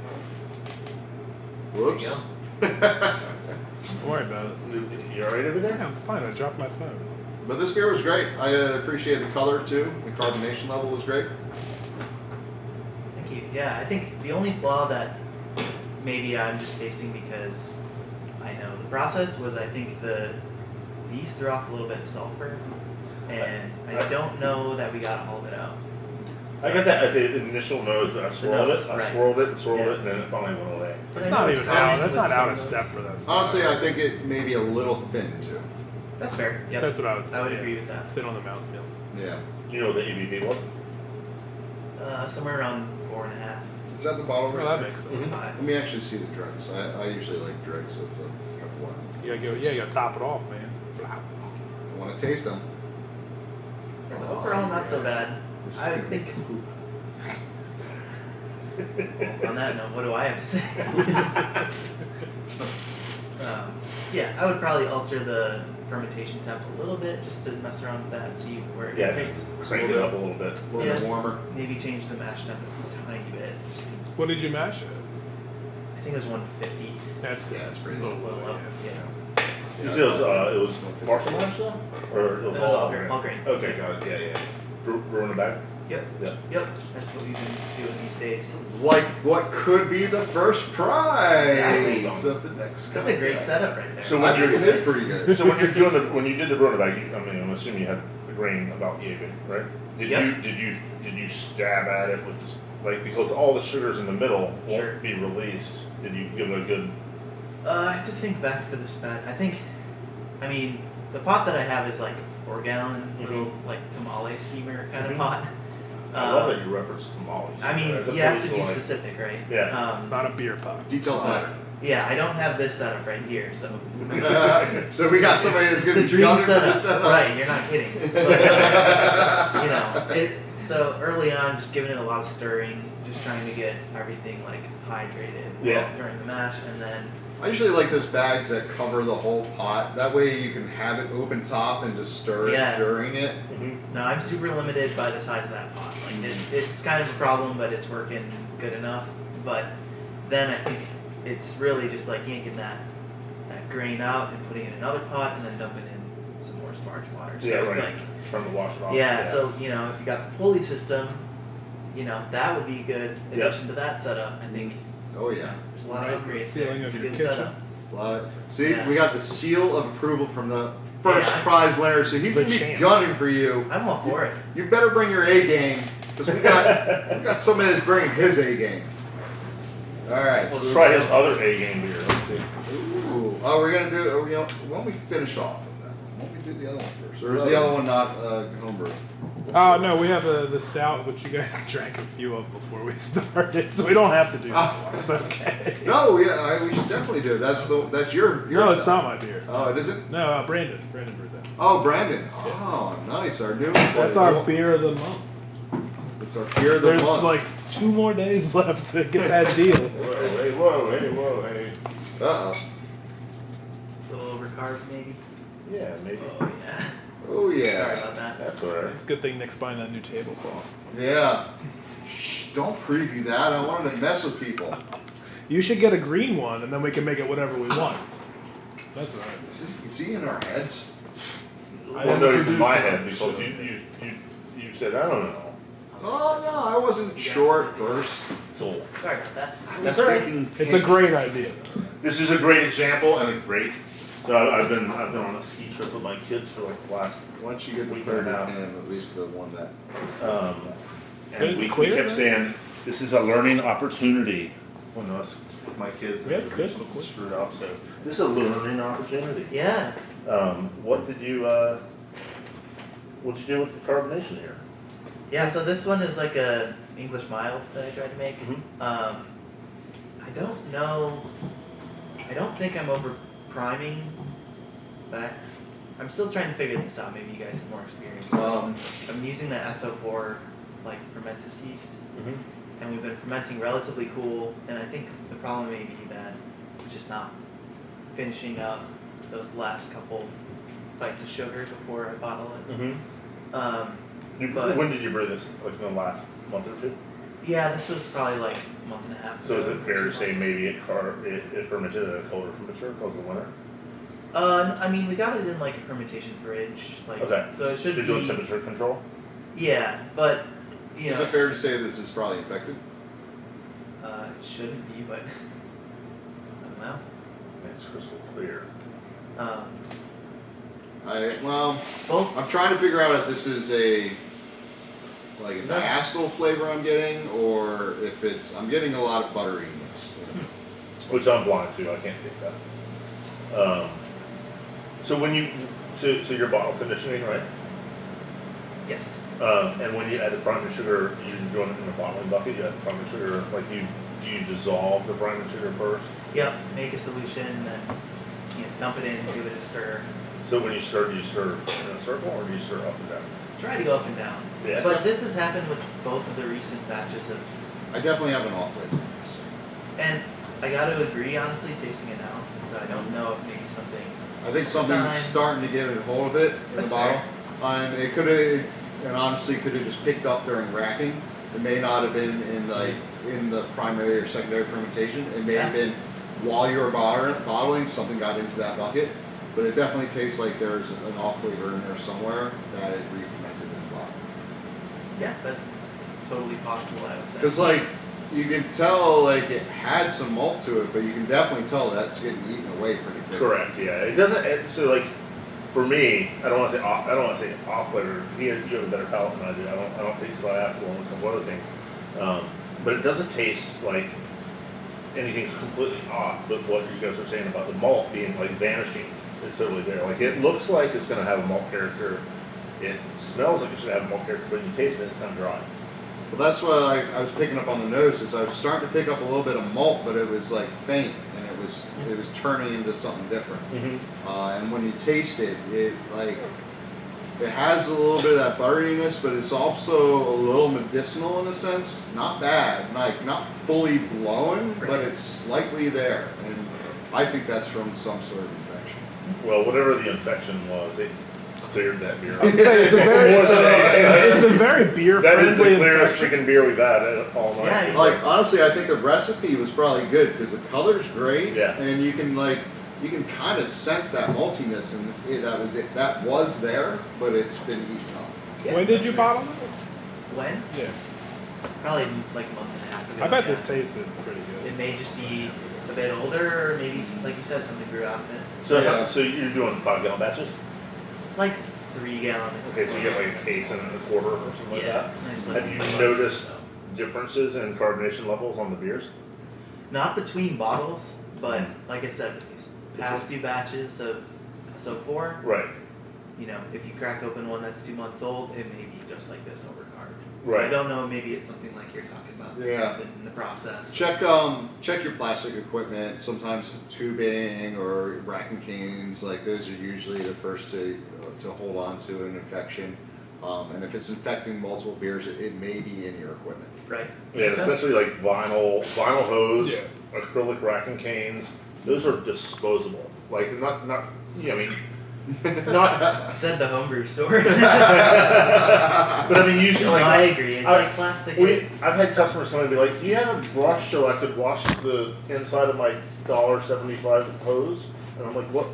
Whoops. Don't worry about it. You alright over there? Yeah, I'm fine. I dropped my phone. But this beer was great. I appreciate the color too. The carbonation level was great. Thank you. Yeah, I think the only flaw that maybe I'm just tasting because I know the process was I think the yeast threw off a little bit of sulfur, and I don't know that we got all of it out. I got that at the initial nose, but I swirled nose, it. I right. swirled it and swirled Yeah. it, and then it finally went away. But I That's know not it's even common out. That's with not some out of of those. step for that. Stuff. Honestly, I think it may be a little thin too. That's fair. Yep. That's what I would say. I would yeah. agree with that. Thin on the mouthfeel. Yeah. You know what the EBV was? Somewhere around 4.5, Is that the bottle Well, right that there? makes sense. Mhm. 5. Let me actually see the dregs. I usually like dregs of one. You gotta go. Yeah, you gotta top it off, man. I want to taste them. Overall, not so bad. This is I gonna be think. cool. On that note, what do I have to say? Yeah, I would probably alter the fermentation temp a little bit just to mess around with that, see where it Yeah, takes. crank it up a little bit. A little bit Yeah. warmer. Maybe change the mash temp a tiny bit. Just to, What did you mash it? I think it was 150. That's Yeah, it's pretty a little low. Low up. Yeah. Yeah. You said it was Marshall mash though? Or it was It was all grain? all grain. Okay, got it. Yeah. Brew in the bag? Yep. Yeah. Yep. That's what we've been doing these days. Like what could be the first prize Exactly. of the next That's a great contest. setup right there. So I when think you're it is pretty good. So when you did the brew in the bag, I'm assuming you had the grain about even, right? Yep. Did you stab at it with this, like, because all the sugars in the middle won't Sure. be released? Did you give it a good? I have to think back for this batch. I mean, the pot that I have is like a 4-gallon little like tamale steamer kind of Mhm. pot. I love that you referenced tamales. I mean, as you have opposed to be like- specific, right? Yeah. It's not a beer pot. Details matter. Yeah, I don't have this setup right here, so. So we got somebody that's It's going the to dream gun it for setup. this setup. Right, you're not kidding. But, it's so early on, just giving it a lot of stirring, just trying to get everything like hydrated during the mash, and then I usually like those bags that cover the whole pot. That way you can have it open top and just stir it during it. Mm-hmm. no, I'm super limited by the size of that pot. Like it's kind of a problem, but it's working good enough. But then I think it's really just like yanking that grain out and putting it in another pot, and then dumping in some more sparge water. So Yeah, it's right. like Trying to wash it off. yeah. So you know, if you got the pulley system, you know that would be a good addition to that setup. I think Oh yeah. there's a lot Right, of the upgrades ceiling there. It's a of your good kitchen. setup. See, Yeah. we got the seal of approval from the first Yeah. prize winner, so he's The gonna be champ. gunning for you. I'm all for it. You better bring your A game, because we got somebody that's bringing his A game. All right. Let's so try this- his other A game beer. Let's see. Ooh. Oh, we're gonna do. You know, why don't we finish off with that? Why don't we do the other one first? Or is the other one not homebrew? Oh no, we have the stout, which you guys drank a few of before we started, so we don't have to do that. It's okay. No, yeah, we should definitely do it. That's your. No, it's stuff. not my beer. Oh, it isn't. No, Brandon brewed that. Oh, Brandon. Oh, nice. Our new. That's our beer of the month. It's our beer of the There's month. like 2 more days left to get that deal. Whoa, hey. Uh-oh. A little overcarved, maybe. Yeah, maybe. Oh yeah. Oh Sorry yeah. about that. That's alright. It's a good thing Nick's buying that new tablecloth. Yeah. Shh, don't preview that. I wanted to mess with people. You should get a green one, and then we can make it whatever we want. That's all right. Is he in our heads? I Well, didn't no, he's in produce my it. head because you said I don't know. Oh no, I wasn't sure at first. Cool. Sorry about that. I That's was all right. thinking It's a great idea. This is a great example and a great. So I've been on a ski trip with my kids for like the last Once you get the week third and a half. in, at least the one that. And It's we clear, kept right? saying this is a learning opportunity when us my kids Yeah, it's crystal clear. screwed up. So this is a learning opportunity. Yeah. What did you do with the carbonation here? Yeah. So this one is like a English mild that I tried to make. Mhm. I don't know. I don't think I'm over priming, but I'm still trying to figure this out. Maybe you guys have more experience. I'm using the SO4 like fermentous yeast, and we've been fermenting relatively cool. And I think the problem may be that it's just not finishing up those last couple bites of sugar before I bottle it. But- When did you brew this? Like in the last month or two? Yeah, this was probably like a month and a half. So is ago, it fair 2 to say months. maybe it fermented at a colder temperature because of the winter? I mean, we got it in like a fermentation fridge, like Okay. so it should You're be. doing temperature control? Yeah, but you Is know, it fair to say this is probably infected? it shouldn't be, but I don't know. It's crystal clear. Um, both. I'm trying to figure out if this is a diacetyl flavor I'm getting, or if it's I'm getting a lot of butteriness. Which I'm blind to, I can't taste that. So when you so you're bottle conditioning, right? Yes. And when you add the priming sugar, you're doing it in the bottling bucket. You add the priming sugar, like do you dissolve the priming sugar first? Yep. Make a solution, and dump it in, give it a stir. So when you stir, do you stir in a circle or do you stir up and down? Try to go up and down. Yeah. But this has happened with both of the recent batches of, I definitely have an off flavor. and I got to agree, honestly, tasting it now, so I don't know if maybe something. I think something's Time. starting to get a hold of it in That's the bottle. And it could have, and honestly, could have just picked up during racking. It may not have been in the primary or secondary fermentation. It may have been while you were bottling, something got into that bucket. But it definitely tastes like there's an off flavor in there somewhere that it re-fermented in the bottle. Yeah, that's totally possible, I would say. Because like you can tell like it had some malt to it, but you can definitely tell that's getting eaten away pretty quickly. Correct. Yeah. It doesn't. So like for me, I don't want to say off flavor. You have a better palate than I do. I don't taste diacetyl and some other things. But it doesn't taste like anything's completely off with what you guys are saying about the malt being like vanishing. It's totally there. Like it looks like it's going to have a malt character. It smells like it should have a malt character, but when you taste it, it's kind of dry. Well, that's what I was picking up on the nose. Is I was starting to pick up a little bit of malt, but it was like faint, and it was turning into something different. And when you taste it, it like It has a little bit of that butteriness, but it's also a little medicinal in a sense. Not bad, like not fully blowing, but it's slightly there. And I think that's from some sort of infection. Well, whatever the infection was, it cleared that beer. I'd say it's a very beer That is the friendly clearest infection. freaking beer we've had all night. Yeah. Like honestly, I think the recipe was probably good because the color's great, Yeah. and you can kind of sense that maltiness, and that was it. That was there, but it's been eaten up. Yeah, When did that's you right. bottle this? When? Yeah. Probably like a month and a half ago. I bet yeah. this tasted pretty good. It may just be a bit older, or maybe, like you said, something grew out of it. So, Yeah. so you're doing 5-gallon batches? Like 3 gallon. Okay, so you get like a case and a quarter or something like Yeah, that? nice one. Have you noticed differences in carbonation levels on the beers? Not between bottles, but like I said, with these past 2 batches of SO4, Right. you know, if you crack open one that's 2 months old, it may be just like this over carb. So Right. I don't know, maybe it's something like you're talking about. Yeah. Something in the process. Check your plastic equipment. Sometimes tubing or rack and canes, like those are usually the first to hold on to an infection. And if it's infecting multiple beers, it may be in your equipment. Right. Yeah, Makes sense. especially like vinyl hose, Yeah. acrylic rack and canes. Those are disposable. Like not yeah, I mean not. Said the homebrew store. But I mean, usually No, like I agree. It's like plastic. I've had customers come and be like, "Do you have a brush so I could wash the inside of my $1.75 hose?" And I'm like, "What?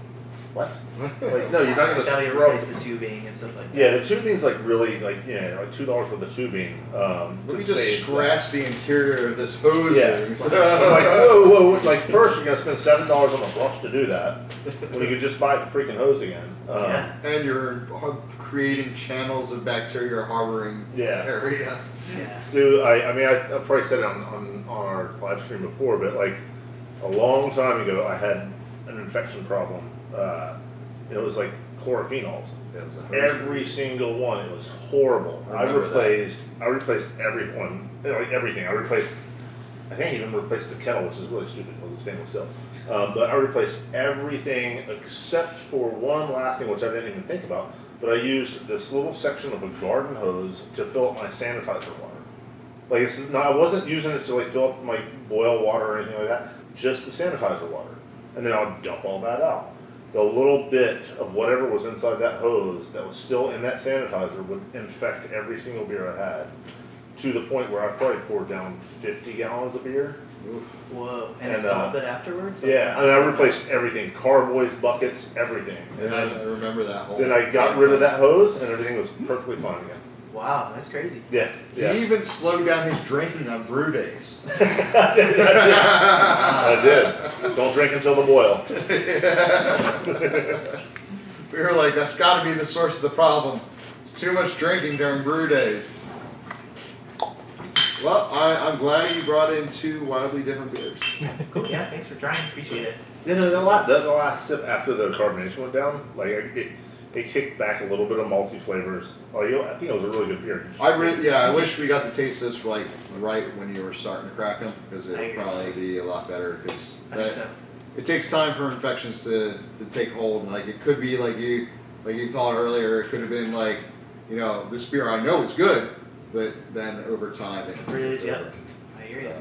What? Like, no, you're not going How you to replace the tubing and stuff like that. Yeah, the tubing's like really like like $2 for the tubing. Let me could just save- scratch the interior of this hose. Yeah, ring. like whoa! Like first, you're gonna spend $7 on a brush to do that, when you could just buy the freaking hose again. Yeah. And you're creating channels of bacteria harboring Yeah. that area. Yeah. So I've probably said it on our live stream before, but like a long time ago, I had an infection problem. It was like chlorophenols. That was a hose. Every single one, it was horrible. I Remember that. replaced every one, like everything. I think I even replaced the kettle, which is really stupid because it's stainless steel. But I replaced everything except for one last thing, which I didn't even think about. But I used this little section of a garden hose to fill up my sanitizer water. Like it's not, I wasn't using it to like fill up my boil water or anything like that. Just the sanitizer water, and then I'll dump all that out. The little bit of whatever was inside that hose that was still in that sanitizer would infect every single beer I had, to the point where I probably poured down 50 gallons of beer. Oof. Whoa. And And, it solved it afterwards? Yeah, and I replaced everything, carboys, buckets, everything. And I then, remember that whole. then I got rid of that hose, and everything was perfectly fine again. Wow, that's crazy. Yeah, yeah. He even slowed down his drinking on brew days. I did. Don't drink until the boil. We were like, that's got to be the source of the problem. It's too much drinking during brew days. Well, I'm glad you brought in 2 wildly different beers. Cool. Yeah, thanks for trying. Appreciate it. You know, the last sip after the carbonation went down, like it kicked back a little bit of malty flavors. Like, I think it was a really good beer. I wish we got to taste this like right when you were starting to crack them, because I it would agree. probably be a lot better. Because I think so. it takes time for infections to take hold. And like it could be like you thought earlier. It could have been like, you know, this beer I know is good, but then over time it Fridge, takes yep. over. I hear you.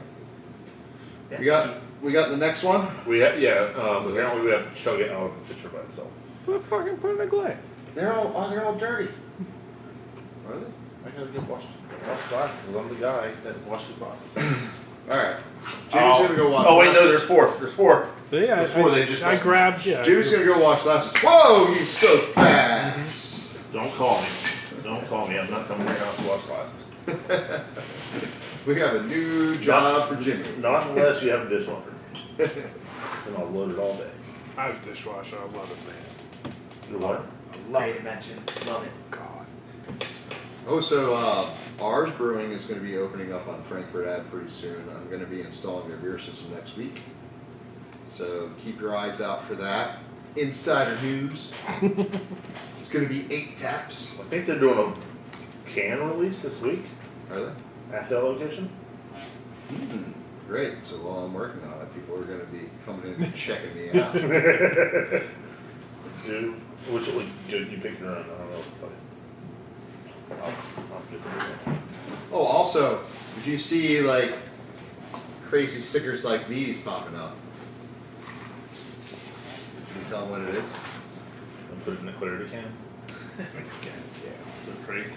So, Yeah. we got the next one. Apparently we have to chug it out of the pitcher by itself. Well, fucking put in a glass. They're all dirty. Are they? I gotta get wash glasses. I'm the guy that washes glasses. All right. Jimmy's gonna go wash. Oh wait, no, glasses. there's 4. There's 4. So yeah, Before they just I went- grabbed Jimmy's gonna go wash glasses. Whoa, he's so fast. Don't call me. Don't call me. I'm not coming to your house to wash glasses. We got a new job for Jimmy. Not unless you have a dishwasher. Then I'll load it all day. I have a dishwasher. I love it, man. You're what? I love Great it. invention. Love it. God. Oh, so ours brewing is going to be opening up on Frankfurt Ave pretty soon. I'm going to be installing their beer system next week. So keep your eyes out for that. Insider news. It's going to be 8 taps. I think they're doing a can release this week Are they? at that location. Great. So while I'm working on it, people are going to be coming in and checking me out. Dude, which one? You pick your own. I don't know. I'll get them. Oh, also, if you see like crazy stickers like these popping up, should we tell them what it is? And put it in the Clarity can. Yeah, it's so crazy.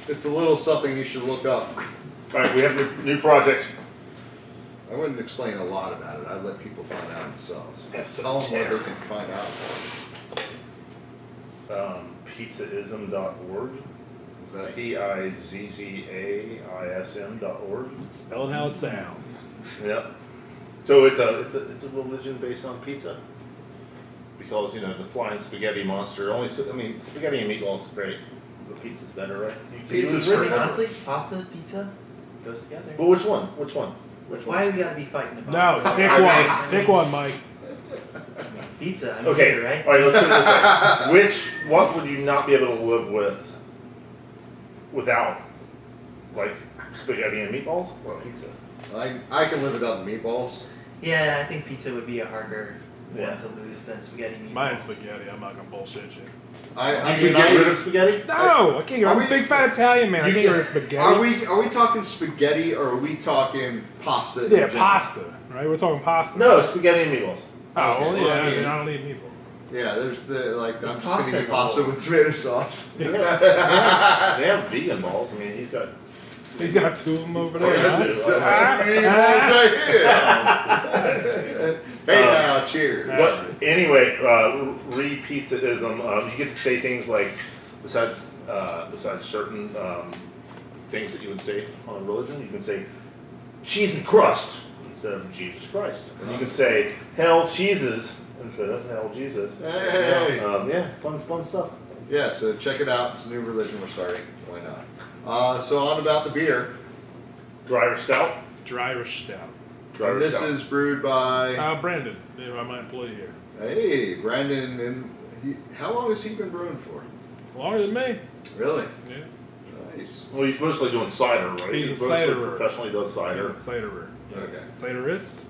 It's a little something you should look up. All right, we have a new project. I wouldn't explain a lot about it. I'd let people find out themselves. That's so Tell them what terrible. they can find out. Pizzaism.org. Is that PIZZAISM.org. Spell it how it sounds. Yep. So it's a religion based on pizza. Because the flying spaghetti monster spaghetti and meatballs is great. But pizza's better, right? Pizza's Really, forever. honestly, pasta, pizza goes together. Well, which one? Which one? Why do we gotta be fighting about No, it? pick I one. mean, Pick one, Mike. Pizza, I mean, Okay, pizza, right? all right. Let's put it this way. What would you not be able to live without, like spaghetti and meatballs? Well, pizza. I can live without the meatballs. Yeah, I think pizza would be a harder Yeah. one to lose than spaghetti and meatballs. Mine's spaghetti. I'm not gonna bullshit you. I Can you get rid of spaghetti? No, I can't. I'm Are a we- big fat Italian man. I You can't get rid of can- spaghetti. Are we talking spaghetti or are we talking pasta? in Yeah, general? pasta. Right? We're talking pasta. No, spaghetti and meatballs. Oh, well, Okay, yeah. well, I I mean- mean, I don't eat meatballs. Yeah, there's I'm just gonna Pasta's eat pasta all- with tomato sauce. They have vegan balls. I mean, he's got. He's got two of them over Oh, there. yeah, huh? dude. That's right here. Hey now, cheers. Yeah. But anyway, re-pizzaism. You get to say things like, besides certain things that you would say on religion, you can say cheese and crust instead of Jesus Christ, and you can say hell cheeses instead of hell Jesus. Hey. Yeah, fun stuff. Yeah, so check it out. It's a new religion we're starting. Why not? So on about the beer. Dry or stout? Dry or stout. Dry or And this stout. is brewed by Brandon, my employee here. hey Brandon. And how long has he been brewing for? Longer than me. Really? Yeah. Nice. Well, he's mostly doing cider, right? He's a mostly ciderer. professionally does He's cider. a ciderer. Okay. Ciderist?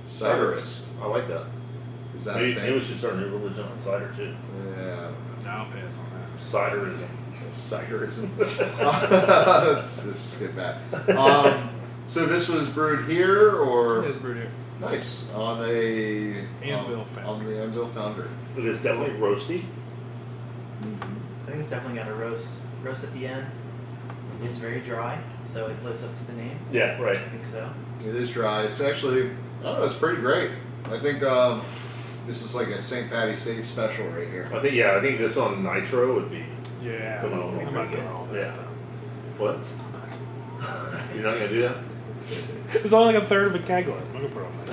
Ciderist. I like that. Is that Maybe a we thing? should start a new religion on cider too. Yeah. No, I'll pass on that. Ciderism. Ciderism. let's just get back. So this was brewed here, It or is brewed here. nice on a Anvil Founder. on the Anvil Founder. It is definitely roasty. I think it's definitely got a roast at the end. It's very dry, so it lives up to the name. Yeah, right. I think so. It is dry. It's actually, I don't know, it's pretty great. I think this is like a St. Patty's Day special right here. I think this on nitro would be Yeah. phenomenal. I'm not doing all that. Yeah. What? You're not gonna do that? It's only like a third of a keglet. I'm gonna put it on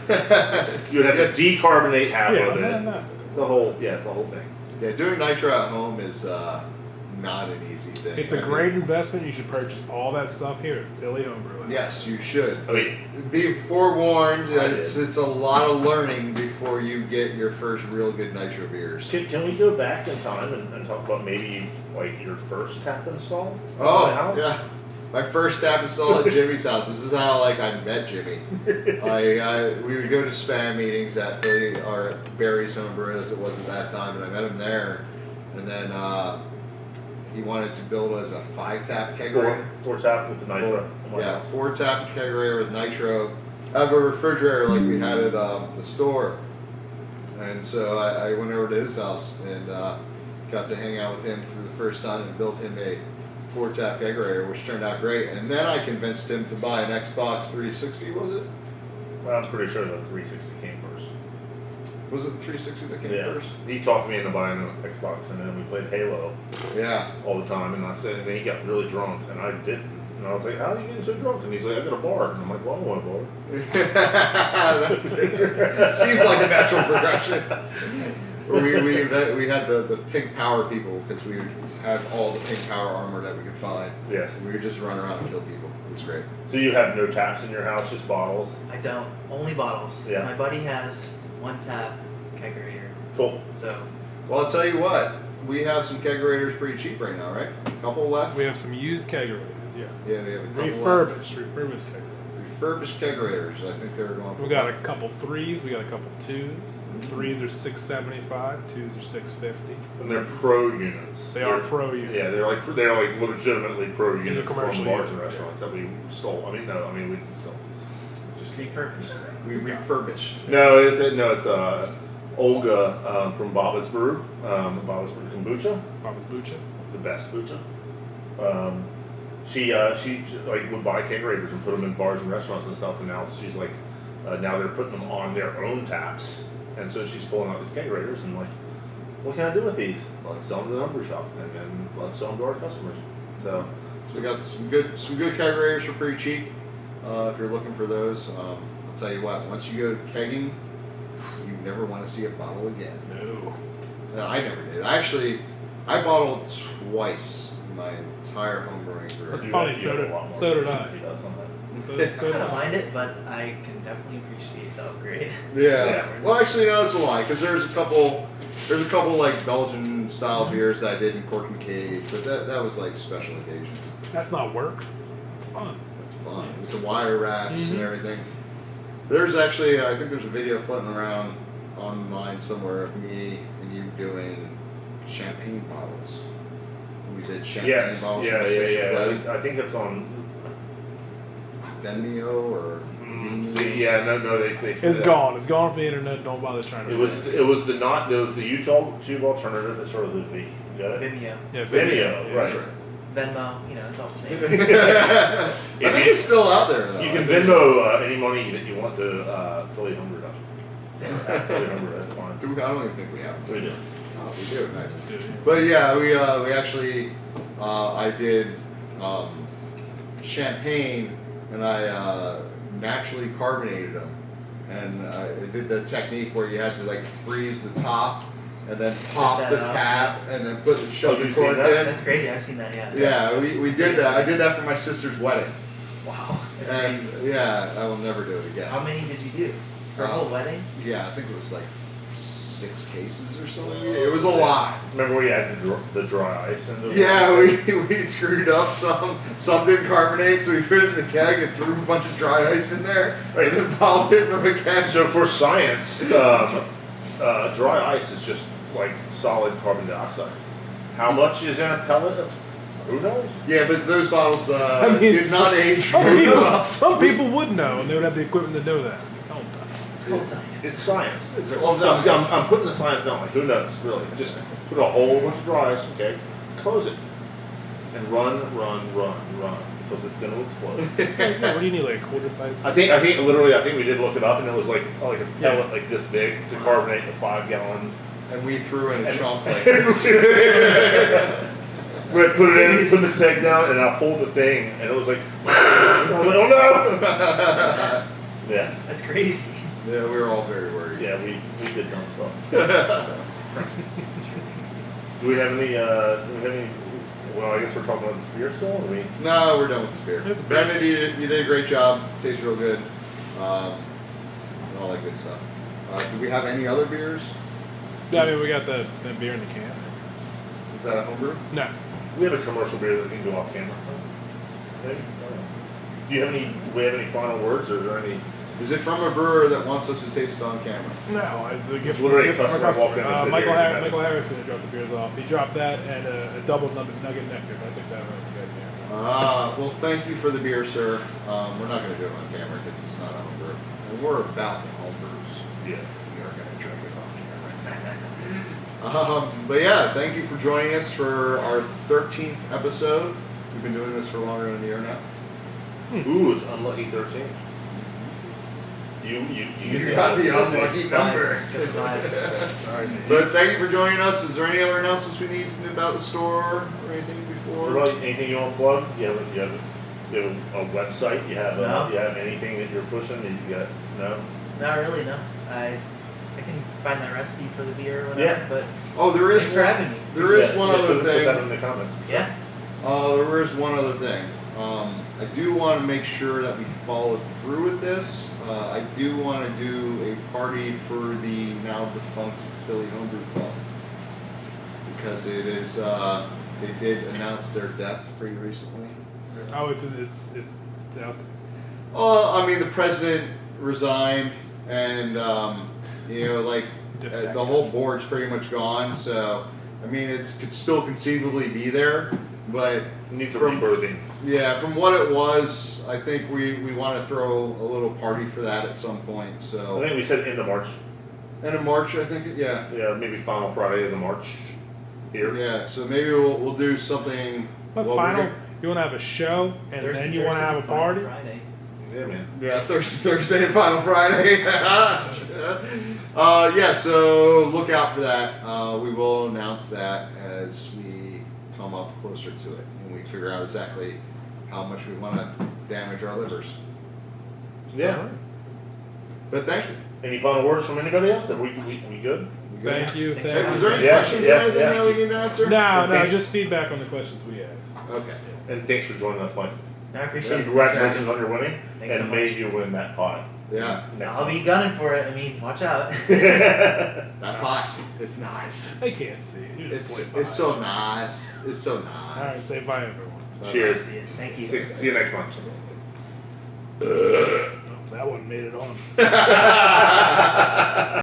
that. You would have to decarbonate half Yeah, of it. no. It's a whole thing. Yeah, doing nitro at home is not an easy thing. It's a great investment. You should purchase all that stuff here at Philly Homebrew. Yes, you should. I mean, Be forewarned. I It's did. a lot of learning before you get your first real good nitro beers. can we go back in time and talk about maybe like your first tap install? Oh, at my house? yeah. My first tap install at Jimmy's house. This is how I met Jimmy. We would go to spam meetings at Philly or at Barry's Homebrew as it was at that time, and I met him there. And then he wanted to build us a 5-tap kegerator. Four tap with the nitro. in my Yeah, house. 4-tap kegerator with nitro. I have a refrigerator like we had at the store. And so I went over to his house and got to hang out with him for the first time and built him a 4-tap kegerator, which turned out great. And then I convinced him to buy an Xbox 360, was it? I'm pretty sure the 360 came first. Was it the 360 that came Yeah. first? He talked me into buying an Xbox, and then we played Halo Yeah. all the time. And I said, and then he got really drunk, and I didn't. And I was like, "How are you getting so drunk?" And he's like, "I got a bar." And I'm like, "Well, I want a bar." That's it. Seems like a natural progression. We had the pink power people because we had all the pink power armor that we could find. Yes. And we would just run around and kill people. It was great. So you have no taps in your house, just bottles. I don't. Only bottles. Yeah. My buddy has 1-tap kegerator. Cool. So Well, I'll tell you what. We have some kegerators pretty cheap right now, right? A couple left. We have some used kegerators. Yeah. Yeah, we have a couple left. Refurbished kegerator. refurbished kegerators. I think they were going. We got a couple 3s. We got a couple 2s. 3s are $675. 2s are $650. And they're pro units. They are pro units. Yeah, they're like legitimately pro the units from commercial bars and units, restaurants that we stole. We didn't steal. Just refurbished. We refurbished. No, it's Olga from Baba's Brew, Baba's Brew kombucha, Baba's Bucha. the best kombucha. She like would buy kegerators and put them in bars and restaurants and stuff, and now she's like, now they're putting them on their own taps, and so she's pulling out these kegerators and like, what can I do with these? Let's sell them to the homebrew shop, and then let's sell them to our customers. So So we got some good kegerators for pretty cheap. If you're looking for those, I'll tell you what. Once you go kegging, you never want to see a bottle again. No. No, I never did. I bottled twice in my entire homebrewing career. That's you funny, have so a did- lot more so did than I. he does on that. So I don't mind it, but I can definitely appreciate the upgrade. Yeah. Yeah. Well, actually, no, that's a lie. Because there's a couple like Belgian style beers that I did in cork and cage, but that was like special occasions. that's not work. It's fun. That's fun with the wire wraps and Mhm. everything. There's actually, I think there's a video floating around online somewhere of me and you doing champagne bottles. We did champagne Yes, bottles. yeah. for my sister's wedding. I think it's on. Vimeo or See, yeah, no, they It's gone. It's gone from the internet. Don't bother trying to. It was the YouTube alternative that's sort of the V. You got it? Vimeo, Yeah, Vimeo, yeah, right. Venmo, it's all the same. I think it's still out there though. You can Venmo any money that you want to Philly Homebrew. Philly Homebrew, that's fine. I don't even think we have. We do. Oh, we do. Nice. Yeah. But yeah, we actually I did champagne and I naturally carbonated them, and I did the technique where you had to like freeze the top and then pop that the up. cap and then shove the you've seen cork that? in. That's crazy. I've seen that. Yeah. Yeah, we did that. I did that for my sister's wedding, Wow. That's and crazy. yeah, I will never do it again. How many did you do? For a whole wedding? Yeah, I think it was like 6 cases or something. It was a lot. Remember we had the dry ice in the Yeah, we screwed up some. Some didn't carbonate, so we put it in the keg and threw a bunch of dry ice in there, Right. and then bottled it from a keg. So for science, dry ice is just like solid carbon dioxide. How much is in a pellet of? Who knows? Yeah, but those bottles did not age very well. some people would know, and they would have the equipment to know that. Don't know. It's called science. It's science. It's called science. I'm putting the science down. Like who knows? Really, just put a whole bunch of dry ice. Okay, close it, and run because it's going to explode. Yeah, what do you need, like a quarter size? I think we did look it up, and it was like a pellet like this big to carbonate a 5-gallon. And we threw in a And- chunk like We this. put it in, put the peg down, and I pulled the thing, and it was like, oh no! Yeah, That's crazy. Yeah, we were all very worried. yeah, we did dumb stuff. Do we have any? Well, I guess we're talking about this beer still. Or we? No, we're done with this beer. It's beer. Brandon, you did a great job. Tastes real good. And all that good stuff. Do we have any other beers? Yeah, I mean, we got that beer in the can. Is that a homebrew? No. We have a commercial beer that can go off camera. Maybe. I don't know. Do we have any final words, or is there any? Is it from a brewer that wants us to taste it on camera? No, it's a gift. Literally a from customer walked in and said, Michael, "Here, you Michael guys." Harrison dropped the beers off. He dropped that and a double nugget nectar. I took that home. You guys here. Well, thank you for the beer, sir. We're not going to do it on camera because it's not a homebrew. And we're about the homebrews. Yeah. We are going to drink it off camera. But yeah, thank you for joining us for our 13th episode. We've been doing this for longer than a year now. Ooh, it's unlucky 13. You got the unlucky number. Vibes, good vibes. Sorry. But thank you for joining us. Is there any other announcements we need to know about the store or anything before? Really, anything you want to plug? You have a website? You have No. you have anything that you're pushing that you got? No. Not really, no. I can find that recipe for the beer or whatever, Yeah. but Oh, there is thanks for having me. There is Yeah, one yeah, other put that in thing. the comments. Yeah. There is one other thing. I do want to make sure that we follow through with this. I do want to do a party for the now defunct Philly Homebrew Club because it is. They did announce their death pretty recently. Oh, it's out there. I mean, the president resigned, and like Defected. the whole board's pretty much gone. So, I mean, it could still conceivably be there, but Needs a rebirthing. yeah, from what it was, I think we want to throw a little party for that at some point. I So, think we said end of March. end of March, I think. Yeah, Yeah, maybe final Friday of the March here. yeah. So maybe we'll do something. But well, final, we're you want to have a show and then you want to have a Thursday, party? Friday. Yeah, man. Yeah, Thursday and Final Friday. Yeah, so look out for that. We will announce that as we come up closer to it and we figure out exactly how much we want to damage our livers. Yeah. But thank you. Any final words from anybody else? Are we good? We good? Thank you. Thanks. Hey, Thank was you. there any Yeah, questions yeah, or anything yeah. that we need to answer? No, just feedback on the questions we asked. Okay. And thanks for joining us, Mike. I appreciate And it. congratulations on your winning. Thanks and so may much. you win that pot. Yeah, Next I'll be gunning for it. I mean, watch out. that pot. It's nice. They can't see it. You just It's point by. so nice. It's so All right, nice. say bye, everyone. Cheers. See you. Thank you. See you next month. Oh, that one made it on.